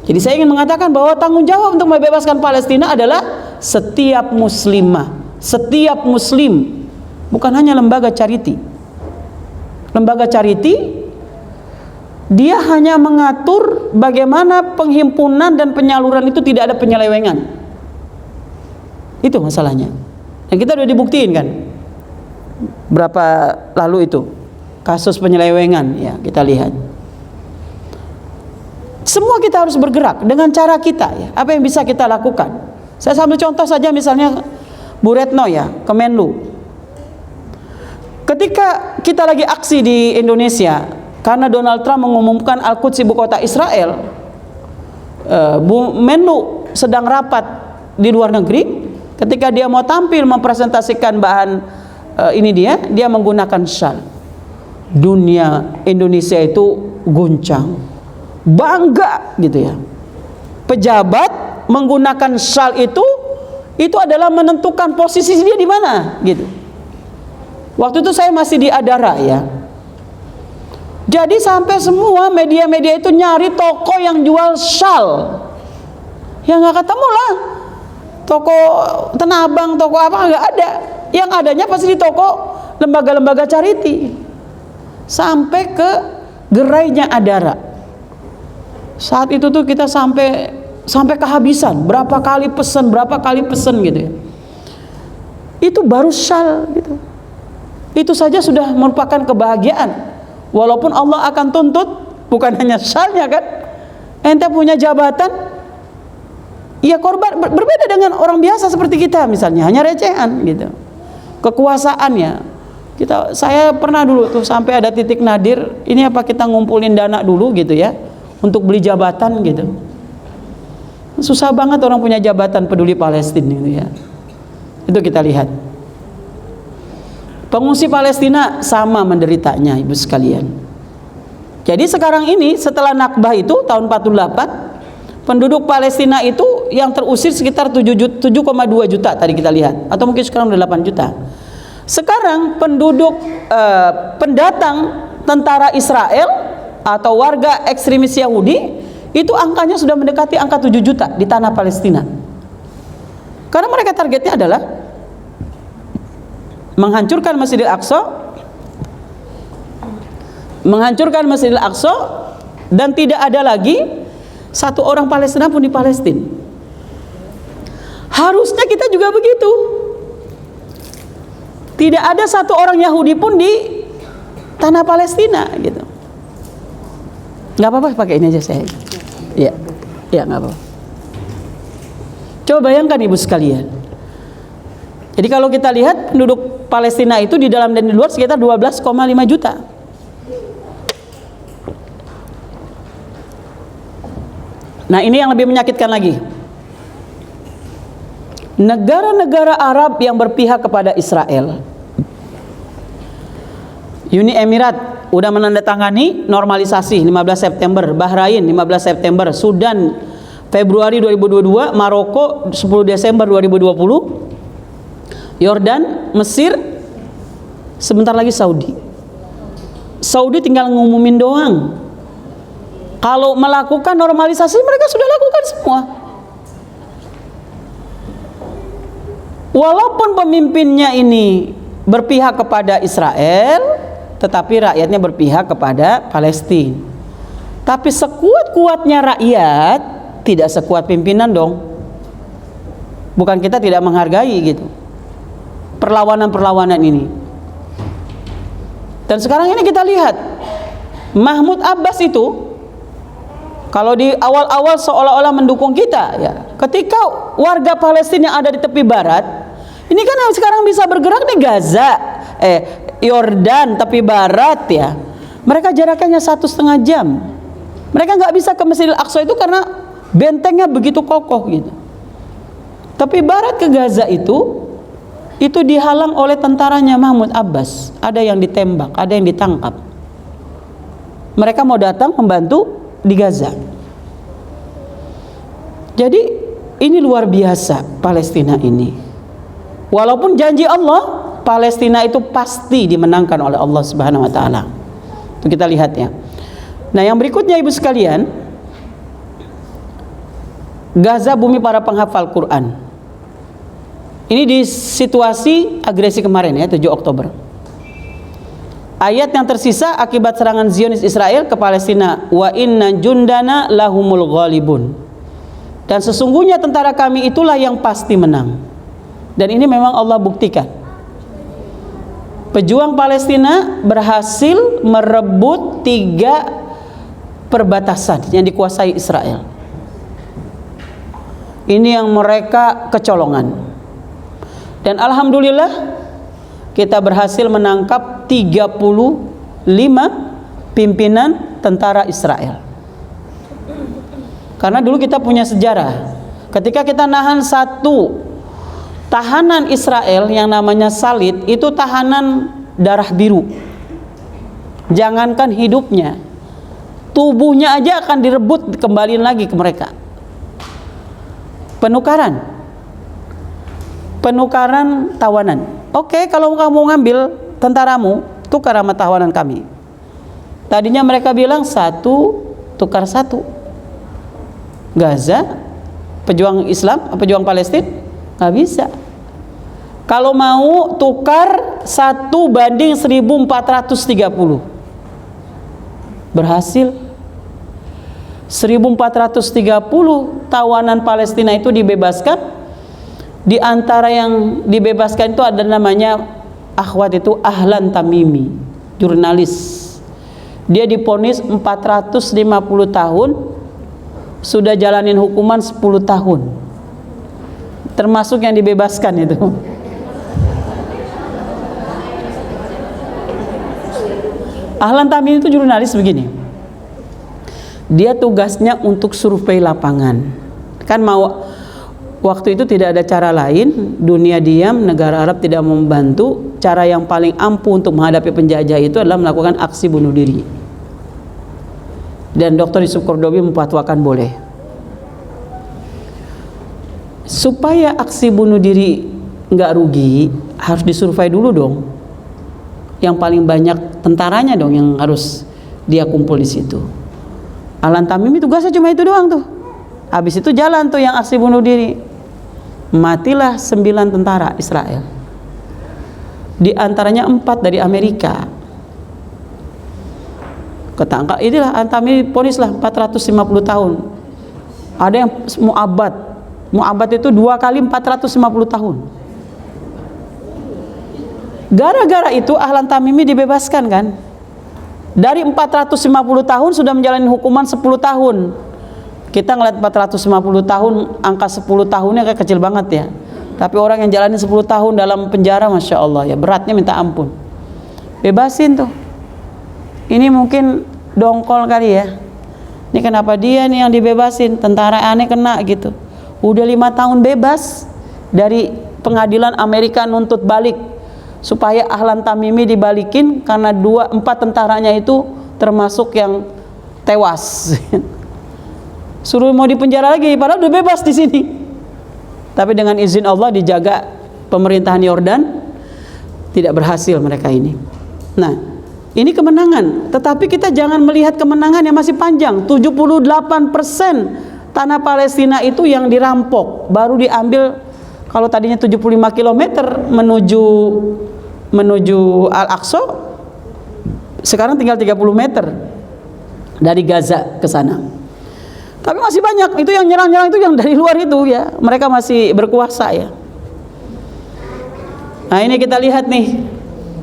Jadi saya ingin mengatakan bahwa tanggung jawab untuk membebaskan Palestina adalah setiap muslimah, setiap muslim, bukan hanya lembaga charity. Lembaga charity dia hanya mengatur bagaimana penghimpunan dan penyaluran itu tidak ada penyelewengan. Itu masalahnya. Dan kita sudah dibuktiin kan, berapa lalu itu kasus penyelewengan ya, kita lihat. Semua kita harus bergerak dengan cara kita ya. Apa yang bisa kita lakukan? Saya ambil contoh saja misalnya Bu Retno ya, Kemenlu. Ketika kita lagi aksi di Indonesia karena Donald Trump mengumumkan Al-Quds ibu kota Israel, Bu Menlu sedang rapat di luar negeri. Ketika dia mau tampil mempresentasikan bahan ini dia menggunakan syal. Dunia Indonesia itu guncang, bangga gitu ya. Pejabat menggunakan syal itu adalah menentukan posisi dia di mana gitu. Waktu itu saya masih di Adara ya. Jadi sampai semua media-media itu nyari toko yang jual syal. Ya nggak ketemu lah. Toko Tanah Abang, toko apa, nggak ada. Yang adanya pasti di toko lembaga-lembaga charity. Sampai ke gerainya Adara. Saat itu tuh kita sampai kehabisan. Berapa kali pesen gitu ya. Itu baru syal gitu. Itu saja sudah merupakan kebahagiaan. Walaupun Allah akan tuntut, bukan hanya syalnya kan. Ente punya jabatan, ya korban berbeda dengan orang biasa seperti kita misalnya, hanya recehan gitu. Kekuasaannya, saya pernah dulu tuh sampai ada titik nadir, ini apa kita ngumpulin dana dulu gitu ya, untuk beli jabatan gitu. Susah banget orang punya jabatan peduli Palestina gitu ya. Itu kita lihat. Pengungsi Palestina sama menderitanya ibu sekalian. Jadi sekarang ini setelah Nakbah itu tahun 48, penduduk Palestina itu yang terusir sekitar 7,2 juta tadi kita lihat, atau mungkin sekarang udah 8 juta. Sekarang penduduk pendatang tentara Israel atau warga ekstremis Yahudi itu angkanya sudah mendekati angka 7 juta di tanah Palestina. Karena mereka targetnya adalah menghancurkan Masjidil Aqsa, dan tidak ada lagi satu orang Palestina pun di Palestina. Harusnya kita juga begitu. Tidak ada satu orang Yahudi pun di tanah Palestina gitu. Nggak apa-apa pakai ini aja saya. Ya nggak apa-apa. Coba bayangkan ibu sekalian. Jadi kalau kita lihat penduduk Palestina itu di dalam dan di luar sekitar 12,5 juta. Nah ini yang lebih menyakitkan lagi. Negara-negara Arab yang berpihak kepada Israel. Uni Emirat udah menandatangani normalisasi 15 September, Bahrain 15 September, Sudan Februari 2022, Maroko 10 Desember 2020. Yordan, Mesir, sebentar lagi Saudi. Saudi tinggal ngumumin doang. Kalau melakukan normalisasi mereka sudah lakukan semua. Walaupun pemimpinnya ini berpihak kepada Israel, tetapi rakyatnya berpihak kepada Palestina. Tapi sekuat-kuatnya rakyat tidak sekuat pimpinan dong. Bukan kita tidak menghargai gitu perlawanan-perlawanan ini. Dan sekarang ini kita lihat Mahmud Abbas itu kalau di awal-awal seolah-olah mendukung kita ya. Ketika warga Palestina yang ada di tepi barat, ini kan sekarang bisa bergerak di Gaza, Yordan tepi barat ya. Mereka jaraknya 1,5 jam. Mereka nggak bisa ke Masjidil Aqsa itu karena bentengnya begitu kokoh gitu. Tepi barat ke Gaza itu dihalang oleh tentaranya Mahmud Abbas. Ada yang ditembak, ada yang ditangkap. Mereka mau datang membantu di Gaza. Jadi ini luar biasa Palestina ini. Walaupun janji Allah, Palestina itu pasti dimenangkan oleh Allah Subhanahu wa taala. Itu kita lihat ya. Nah, yang berikutnya ibu sekalian, Gaza bumi para penghafal Quran. Ini di situasi agresi kemarin ya, 7 Oktober. Ayat yang tersisa akibat serangan Zionis Israel ke Palestina, wa inna jundana lahumul ghalibun. Dan sesungguhnya tentara kami itulah yang pasti menang. Dan ini memang Allah buktikan. Pejuang Palestina berhasil merebut 3 perbatasan yang dikuasai Israel. Ini yang mereka kecolongan. Dan alhamdulillah kita berhasil menangkap 35 pimpinan tentara Israel. Karena dulu kita punya sejarah. Ketika kita nahan satu tahanan Israel yang namanya Salit itu tahanan darah biru. Jangankan hidupnya, tubuhnya aja akan direbut, kembaliin lagi ke mereka. Penukaran tawanan. Oke, kalau kamu ngambil tentaramu, tukar sama tawanan kami. Tadinya mereka bilang 1 tukar 1. Gaza, pejuang Islam, pejuang Palestina, nggak bisa. Kalau mau tukar 1 banding 1430. Berhasil. 1430 tawanan Palestina itu dibebaskan. Di antara yang dibebaskan itu ada namanya akhwat itu Ahlan Tamimi, jurnalis. Dia diponis 450 tahun, sudah jalanin hukuman 10 tahun. Termasuk yang dibebaskan itu. Ahlan Tamimi itu jurnalis begini. Dia tugasnya untuk survei lapangan. Kan mau waktu itu tidak ada cara lain, dunia diam, negara Arab tidak membantu. Cara yang paling ampuh untuk menghadapi penjajah itu adalah melakukan aksi bunuh diri. Dan Dr. Yusuf Qaradawi memfatwakan boleh. Supaya aksi bunuh diri nggak rugi, harus disurvei dulu dong. Yang paling banyak tentaranya dong yang harus dia kumpul di situ. Ahlan Tamimi tugasnya cuma itu doang tuh. Habis itu jalan tuh yang aksi bunuh diri. Matilah 9 tentara Israel. Di antaranya 4 dari Amerika. Ketangkap, inilah Tamimi ponis lah 450 tahun. Ada yang mu'abad. Mu'abad itu 2 kali 450 tahun. Gara-gara itu Ahlan Tamimi dibebaskan kan. Dari 450 tahun sudah menjalani hukuman 10 tahun. Kita ngeliat 450 tahun, angka 10 tahunnya kayak kecil banget ya. Tapi orang yang jalani 10 tahun dalam penjara, Masya Allah ya, beratnya minta ampun. Bebasin tuh. Ini mungkin dongkol kali ya. Ini kenapa dia nih yang dibebasin, tentara aneh kena gitu. Udah 5 tahun bebas, dari pengadilan Amerika nuntut balik supaya Ahlan Tamimi dibalikin karena 4 tentaranya itu termasuk yang tewas. Suruh mau dipenjara lagi, padahal udah bebas di sini. Tapi dengan izin Allah dijaga pemerintahan Yordan, tidak berhasil mereka ini. Nah, ini kemenangan. Tetapi kita jangan melihat kemenangan yang masih panjang. 78% tanah Palestina itu yang dirampok, baru diambil. Kalau tadinya 75 km menuju Al-Aqsa, sekarang tinggal 30 meter dari Gaza ke sana. Tapi masih banyak, itu yang nyerang-nyerang itu yang dari luar itu ya. Mereka masih berkuasa ya. Nah, ini kita lihat nih,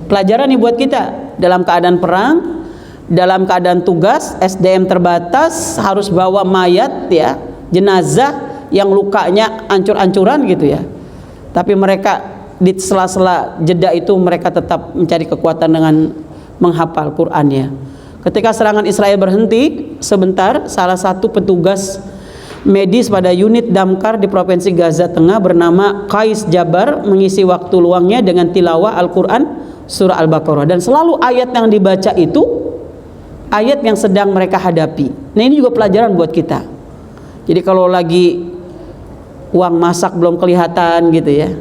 pelajaran nih buat kita. Dalam keadaan perang, dalam keadaan tugas, SDM terbatas, harus bawa mayat ya, jenazah yang lukanya ancur-ancuran gitu ya. Tapi mereka di sela-sela jeda itu mereka tetap mencari kekuatan dengan menghafal Qur'annya. Ketika serangan Israel berhenti sebentar, salah satu petugas medis pada unit damkar di Provinsi Gaza Tengah bernama Qais Jabar mengisi waktu luangnya dengan tilawah Al-Quran surah Al-Baqarah. Dan selalu ayat yang dibaca itu ayat yang sedang mereka hadapi. Nah, ini juga pelajaran buat kita. Jadi kalau lagi uang masak belum kelihatan gitu ya,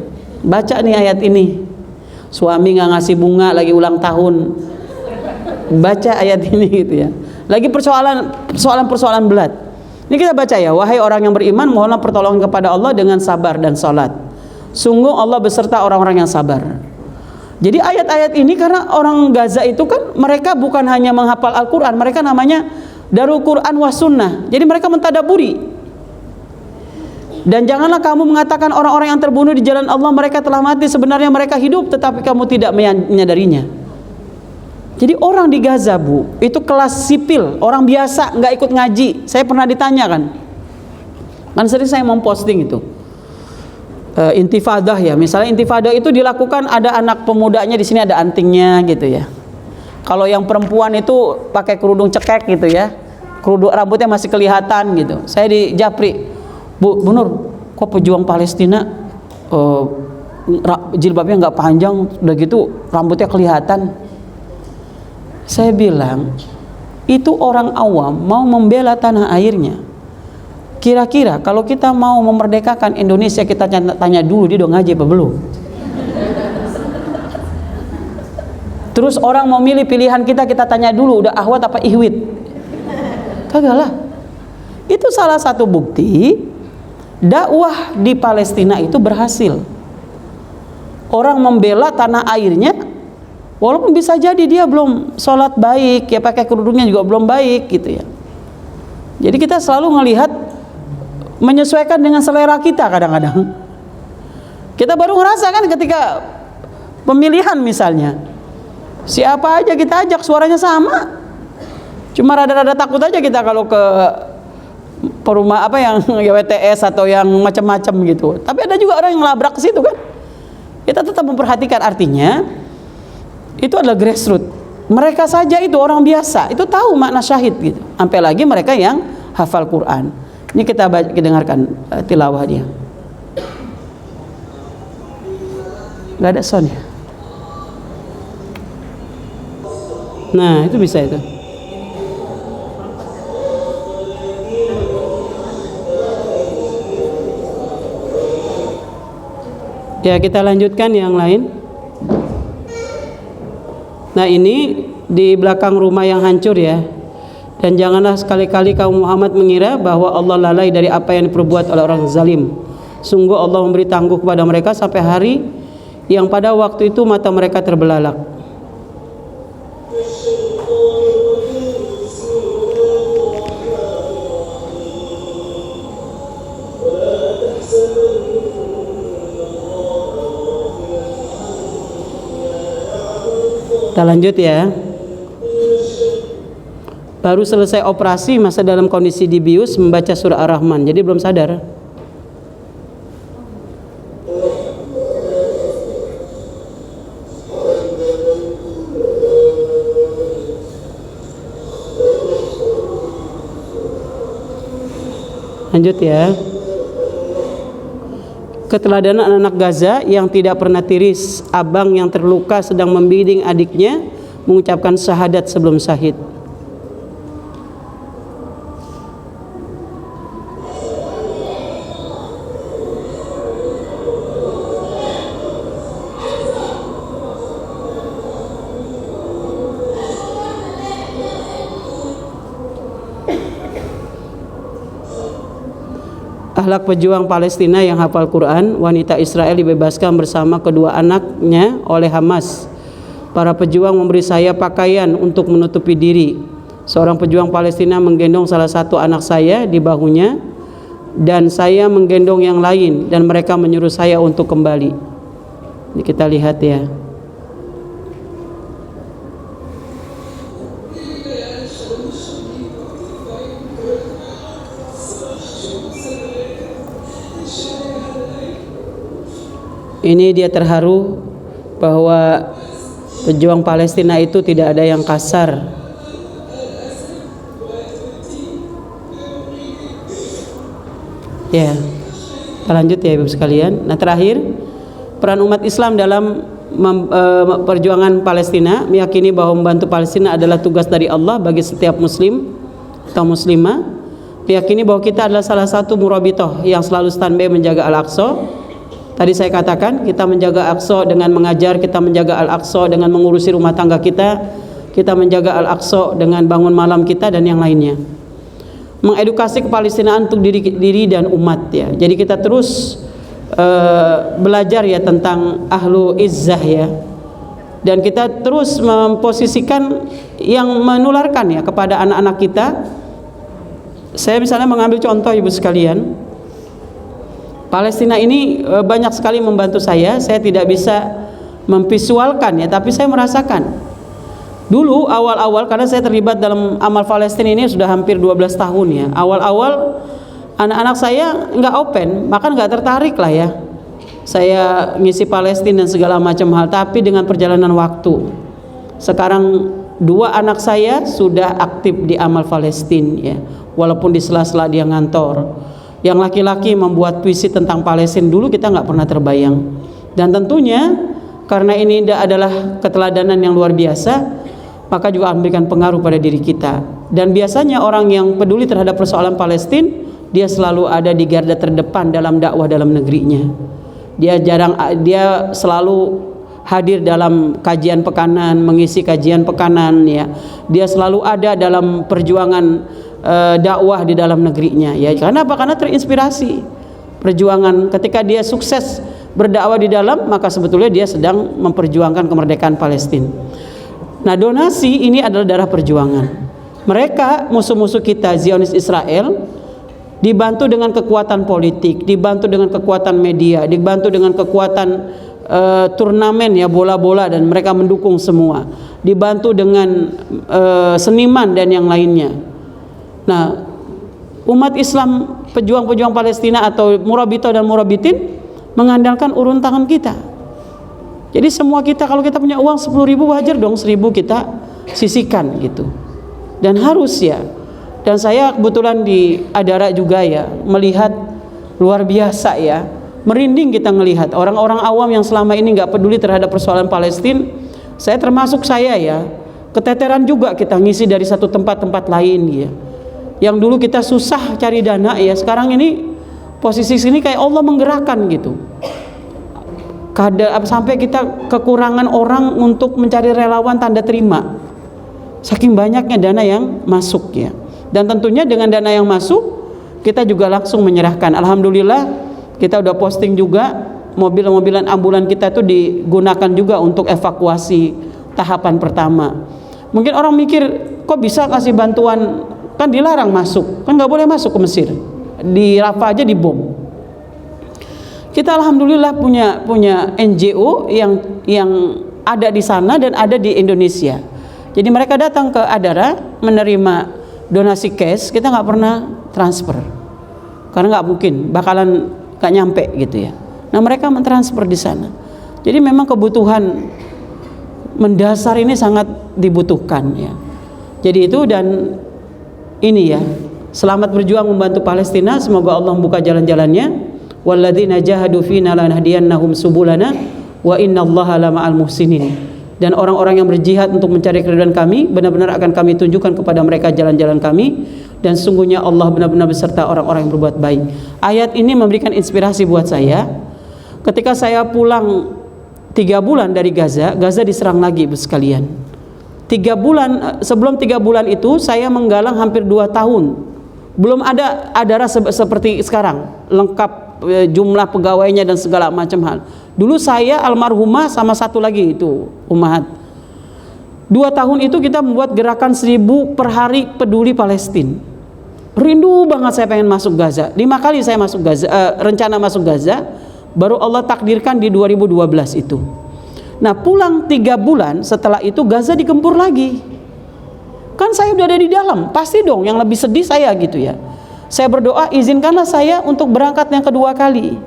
baca nih ayat ini. Suami nggak ngasih bunga, lagi ulang tahun, baca ayat ini gitu ya. Lagi persoalan berat, ini kita baca ya. Wahai orang yang beriman, mohonlah pertolongan kepada Allah dengan sabar dan salat. Sungguh Allah beserta orang-orang yang sabar. Jadi ayat-ayat ini karena orang Gaza itu kan mereka bukan hanya menghafal Al-Quran, mereka namanya Darul Quran was Sunnah. Jadi mereka mentadaburi. Dan janganlah kamu mengatakan orang-orang yang terbunuh di jalan Allah mereka telah mati, sebenarnya mereka hidup tetapi kamu tidak menyadarinya. Jadi orang di Gaza, Bu, itu kelas sipil, orang biasa, nggak ikut ngaji. Saya pernah ditanya kan sering saya memposting itu intifadah ya. Misalnya intifadah itu dilakukan, ada anak pemudanya di sini, ada antingnya gitu ya. Kalau yang perempuan itu pakai kerudung cekek gitu ya, kerudung rambutnya masih kelihatan gitu. Saya di Japri, Bu Nur, kok pejuang Palestina jilbabnya nggak panjang, udah gitu rambutnya kelihatan. Saya bilang, itu orang awam mau membela tanah airnya. Kira-kira kalau kita mau memerdekakan Indonesia, kita tanya dulu dia udah ngaji apa belum. Terus orang mau milih pilihan kita tanya dulu udah ahwat apa ihwit. Kagak lah. Itu salah satu bukti dakwah di Palestina itu berhasil. Orang membela tanah airnya, walaupun bisa jadi dia belum sholat baik, ya pakai kerudungnya juga belum baik gitu ya. Jadi kita selalu ngelihat menyesuaikan dengan selera kita kadang-kadang. Kita baru ngerasakan ketika pemilihan misalnya, siapa aja kita ajak suaranya sama. Cuma rada-rada takut aja kita kalau ke perumah apa yang WTS atau yang macam-macam gitu. Tapi ada juga orang yang labrak ke situ kan. Kita tetap memperhatikan, artinya itu adalah grassroots. Mereka saja itu orang biasa, itu tahu makna syahid gitu. Sampai lagi mereka yang hafal Quran. Ini kita dengarkan tilawah dia. Gak ada sound ya? Nah, itu bisa itu. Ya, kita lanjutkan yang lain. Nah, ini di belakang rumah yang hancur ya. Dan janganlah sekali-kali kaum Muhammad mengira bahwa Allah lalai dari apa yang diperbuat oleh orang zalim. Sungguh Allah memberi tangguh kepada mereka sampai hari yang pada waktu itu mata mereka terbelalak. Kita lanjut ya. Baru selesai operasi, masa dalam kondisi dibius membaca surah Ar-Rahman, jadi belum sadar. Lanjut ya. Keteladanan anak Gaza yang tidak pernah tiris, abang yang terluka sedang membimbing adiknya mengucapkan syahadat sebelum syahid. Akhlak pejuang Palestina yang hafal Quran. Wanita Israel dibebaskan bersama kedua anaknya oleh Hamas. Para pejuang memberi saya pakaian untuk menutupi diri. Seorang pejuang Palestina menggendong salah satu anak saya di bahunya, dan saya menggendong yang lain, dan mereka menyuruh saya untuk kembali. Ini kita lihat ya. Ini dia terharu bahwa pejuang Palestina itu tidak ada yang kasar. Ya, kita lanjut ya Ibu sekalian. Nah, terakhir, peran umat Islam dalam perjuangan Palestina, meyakini bahwa membantu Palestina adalah tugas dari Allah bagi setiap muslim atau muslimah. Meyakini bahwa kita adalah salah satu murabitoh yang selalu standby menjaga Al-Aqsa. Tadi saya katakan, kita menjaga Al-Aqsa dengan mengajar, kita menjaga Al-Aqsa dengan mengurusi rumah tangga kita menjaga Al-Aqsa dengan bangun malam kita dan yang lainnya. Mengedukasi kepalestinaan untuk diri dan umat ya. Jadi kita terus belajar ya tentang ahlu izzah ya. Dan kita terus memposisikan yang menularkan ya kepada anak-anak kita. Saya misalnya mengambil contoh Ibu sekalian, Palestina ini banyak sekali membantu saya. Saya tidak bisa memvisualkan ya, tapi saya merasakan. Dulu awal-awal, karena saya terlibat dalam amal Palestina ini sudah hampir 12 tahun ya. Awal-awal anak-anak saya nggak open, bahkan nggak tertarik lah ya. Saya ngisi Palestina dan segala macam hal. Tapi dengan perjalanan waktu, sekarang dua anak saya sudah aktif di amal Palestina ya. Walaupun di sela-sela dia ngantor. Yang laki-laki membuat puisi tentang Palestina, dulu kita nggak pernah terbayang. Dan tentunya karena ini adalah keteladanan yang luar biasa, maka juga memberikan pengaruh pada diri kita. Dan biasanya orang yang peduli terhadap persoalan Palestina, dia selalu ada di garda terdepan dalam dakwah dalam negerinya. Dia selalu hadir dalam kajian pekanan, mengisi kajian pekanan ya. Dia selalu ada dalam perjuangan dakwah di dalam negerinya ya. Karena apa? Karena terinspirasi perjuangan ketika dia sukses berdakwah di dalam, maka sebetulnya dia sedang memperjuangkan kemerdekaan Palestina. Nah, donasi ini adalah darah perjuangan. Mereka musuh-musuh kita, Zionis Israel, dibantu dengan kekuatan politik, dibantu dengan kekuatan media, dibantu dengan kekuatan turnamen ya, bola-bola, dan mereka mendukung semua, dibantu dengan seniman dan yang lainnya. Nah, umat Islam, pejuang-pejuang Palestina atau Murabito dan Murabitin mengandalkan urun tangan kita. Jadi semua kita, kalau kita punya uang 10.000, wajar dong 1.000 kita sisihkan gitu. Dan harus ya. Dan saya kebetulan di Adara juga ya, melihat luar biasa ya. Merinding kita ngelihat orang-orang awam yang selama ini nggak peduli terhadap persoalan Palestina. Saya termasuk saya ya, keteteran juga kita ngisi dari satu tempat-tempat lain ya. Yang dulu kita susah cari dana ya, sekarang ini posisi sini kayak Allah menggerakkan gitu. Sampai kita kekurangan orang untuk mencari relawan tanda terima. Saking banyaknya dana yang masuk ya. Dan tentunya dengan dana yang masuk, kita juga langsung menyerahkan. Alhamdulillah kita udah posting juga, mobil-mobilan ambulan kita itu digunakan juga untuk evakuasi tahapan pertama. Mungkin orang mikir, kok bisa kasih bantuan, kan dilarang masuk, kan nggak boleh masuk ke Mesir. Di Rafah aja dibom. Kita alhamdulillah punya NGO yang ada di sana dan ada di Indonesia. Jadi mereka datang ke Adara menerima donasi cash, kita nggak pernah transfer karena nggak mungkin, bakalan nggak nyampe gitu ya. Nah, mereka mentransfer di sana. Jadi memang kebutuhan mendasar ini sangat dibutuhkan ya. Jadi itu, dan ini ya, selamat berjuang membantu Palestina. Semoga Allah membuka jalan-jalannya. Walladzina jahadu fina lanahdiyannahum subulana wa innallaha lama'al muhsinin. Dan orang-orang yang berjihad untuk mencari keridhaan kami, benar-benar akan kami tunjukkan kepada mereka jalan-jalan kami, dan sungguhnya Allah benar-benar beserta orang-orang yang berbuat baik. Ayat ini memberikan inspirasi buat saya. Ketika saya pulang 3 bulan dari Gaza diserang lagi Ibu sekalian. 3 bulan, sebelum 3 bulan itu saya menggalang hampir 2 tahun. Belum ada Adara seperti sekarang, lengkap jumlah pegawainya dan segala macam hal. Dulu saya, almarhumah, sama satu lagi itu Umahat. 2 tahun itu kita membuat gerakan 1000 per hari peduli Palestina. Rindu banget saya pengen masuk Gaza. 5 kali saya masuk Gaza, rencana masuk Gaza, baru Allah takdirkan di 2012 itu. Nah, pulang 3 bulan setelah itu Gaza digempur lagi. Kan saya udah ada di dalam, pasti dong yang lebih sedih saya gitu ya. Saya berdoa, izinkanlah saya untuk berangkat yang kedua kali.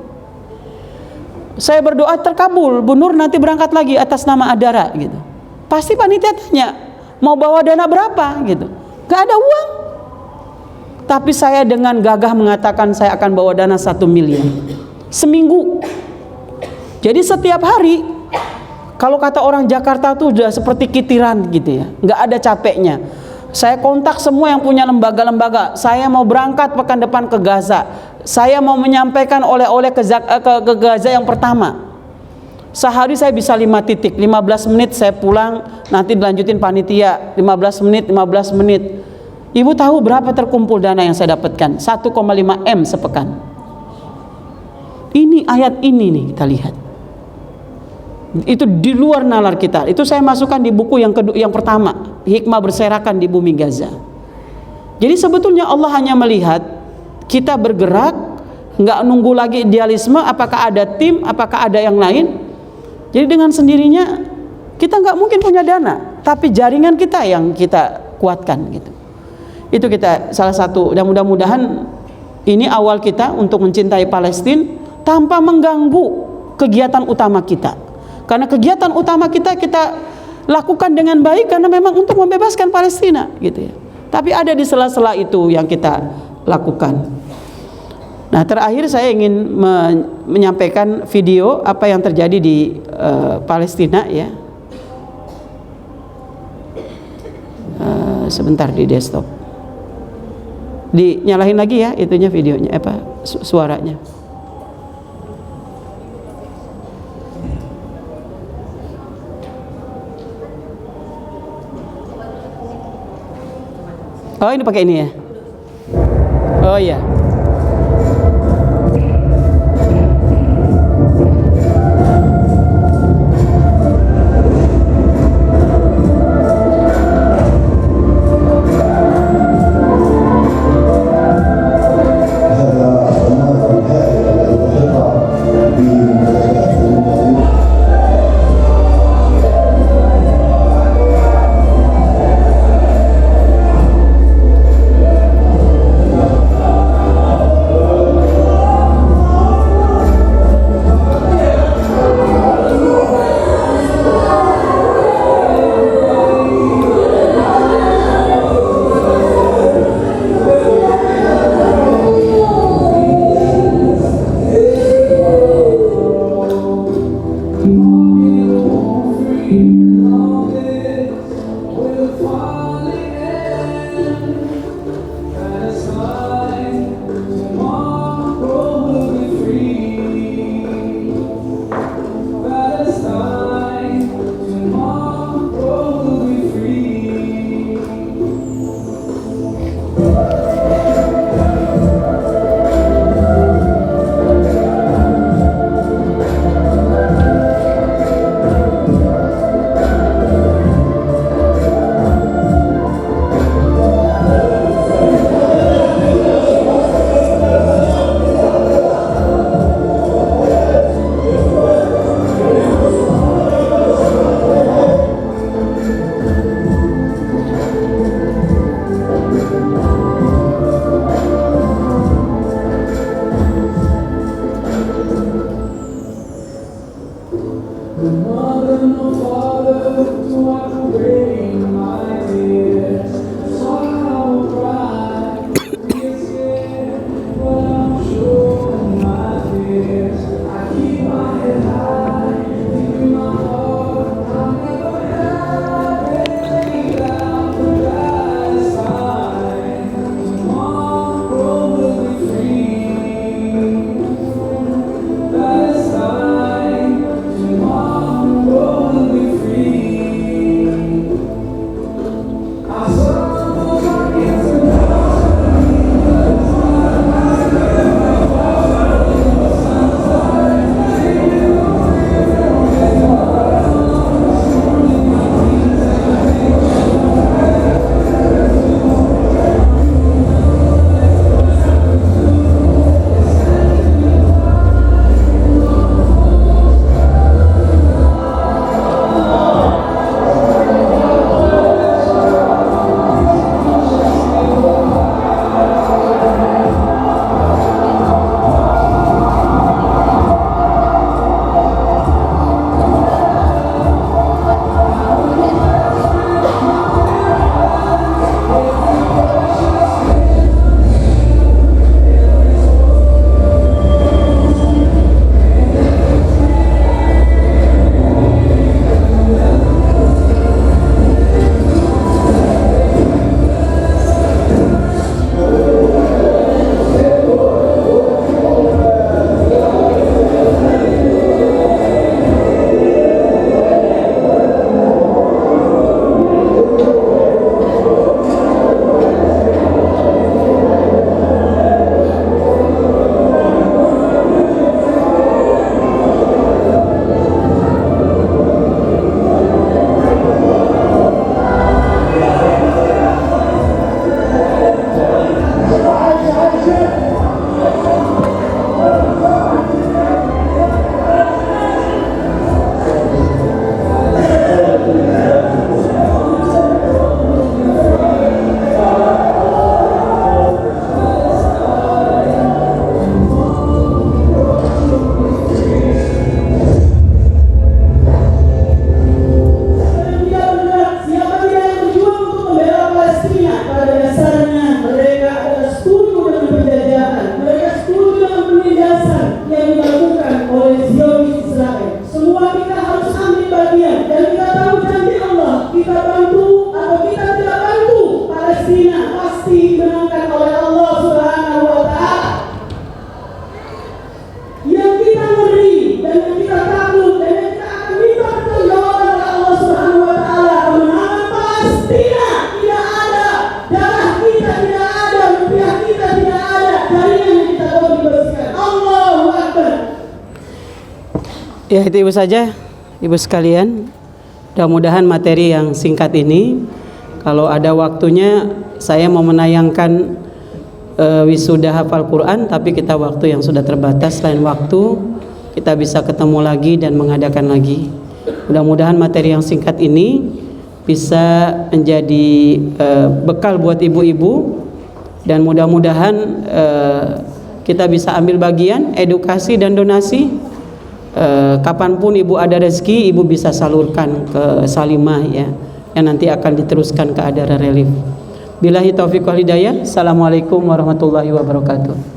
Saya berdoa terkabul, Bu Nur nanti berangkat lagi atas nama Adara gitu. Pasti panitia tanya, mau bawa dana berapa gitu. Gak ada uang. Tapi saya dengan gagah mengatakan saya akan bawa dana 1 miliar seminggu. Jadi setiap hari, kalau kata orang Jakarta tuh udah seperti kitiran gitu ya, nggak ada capeknya. Saya kontak semua yang punya lembaga-lembaga. Saya mau berangkat pekan depan ke Gaza. Saya mau menyampaikan oleh-oleh ke Gaza yang pertama. Sehari saya bisa 5 titik, 15 menit saya pulang, nanti dilanjutin panitia, 15 menit. Ibu tahu berapa terkumpul dana yang saya dapatkan? 1,5 M sepekan. Ini ayat ini nih kita lihat. Itu di luar nalar kita. Itu saya masukkan di buku yang pertama, Hikmah Berserakan di Bumi Gaza. Jadi sebetulnya Allah hanya melihat kita bergerak, nggak nunggu lagi idealisme, apakah ada tim, apakah ada yang lain. Jadi dengan sendirinya kita nggak mungkin punya dana, tapi jaringan kita yang kita kuatkan gitu. Itu kita salah satu, dan mudah-mudahan ini awal kita untuk mencintai Palestina tanpa mengganggu kegiatan utama kita. Karena kegiatan utama kita lakukan dengan baik karena memang untuk membebaskan Palestina gitu ya. Tapi ada di sela-sela itu yang kita lakukan. Nah, terakhir saya ingin menyampaikan video apa yang terjadi di Palestina ya. Sebentar di desktop. Dinyalain lagi ya itunya videonya suaranya. Oh, ini pakai ini ya. Oh iya. pasti dimenangkan oleh Allah Subhanahu wa Ta'ala. Yang kita ngeri dan yang kita takut dan yang kita akan minta pertanggungjawaban oleh Allah Subhanahu wa Ta'ala, kemenangan pastinya tidak ada, darah kita tidak ada, rupiah kita tidak ada, jaringan yang kita bawa dibersihkan. Allahu Akbar. Ya, itu Ibu saja, Ibu sekalian. Mudah-mudahan materi yang singkat ini, kalau ada waktunya saya mau menayangkan wisuda hafal Quran, tapi kita waktu yang sudah terbatas. Lain waktu kita bisa ketemu lagi dan mengadakan lagi. Mudah-mudahan materi yang singkat ini bisa menjadi bekal buat ibu-ibu, dan mudah-mudahan kita bisa ambil bagian edukasi dan donasi. Kapanpun ibu ada rezeki, ibu bisa salurkan ke Salimah ya, yang nanti akan diteruskan ke Adara Relief. Billahi taufiq wal hidayah. Assalamualaikum warahmatullahi wabarakatuh.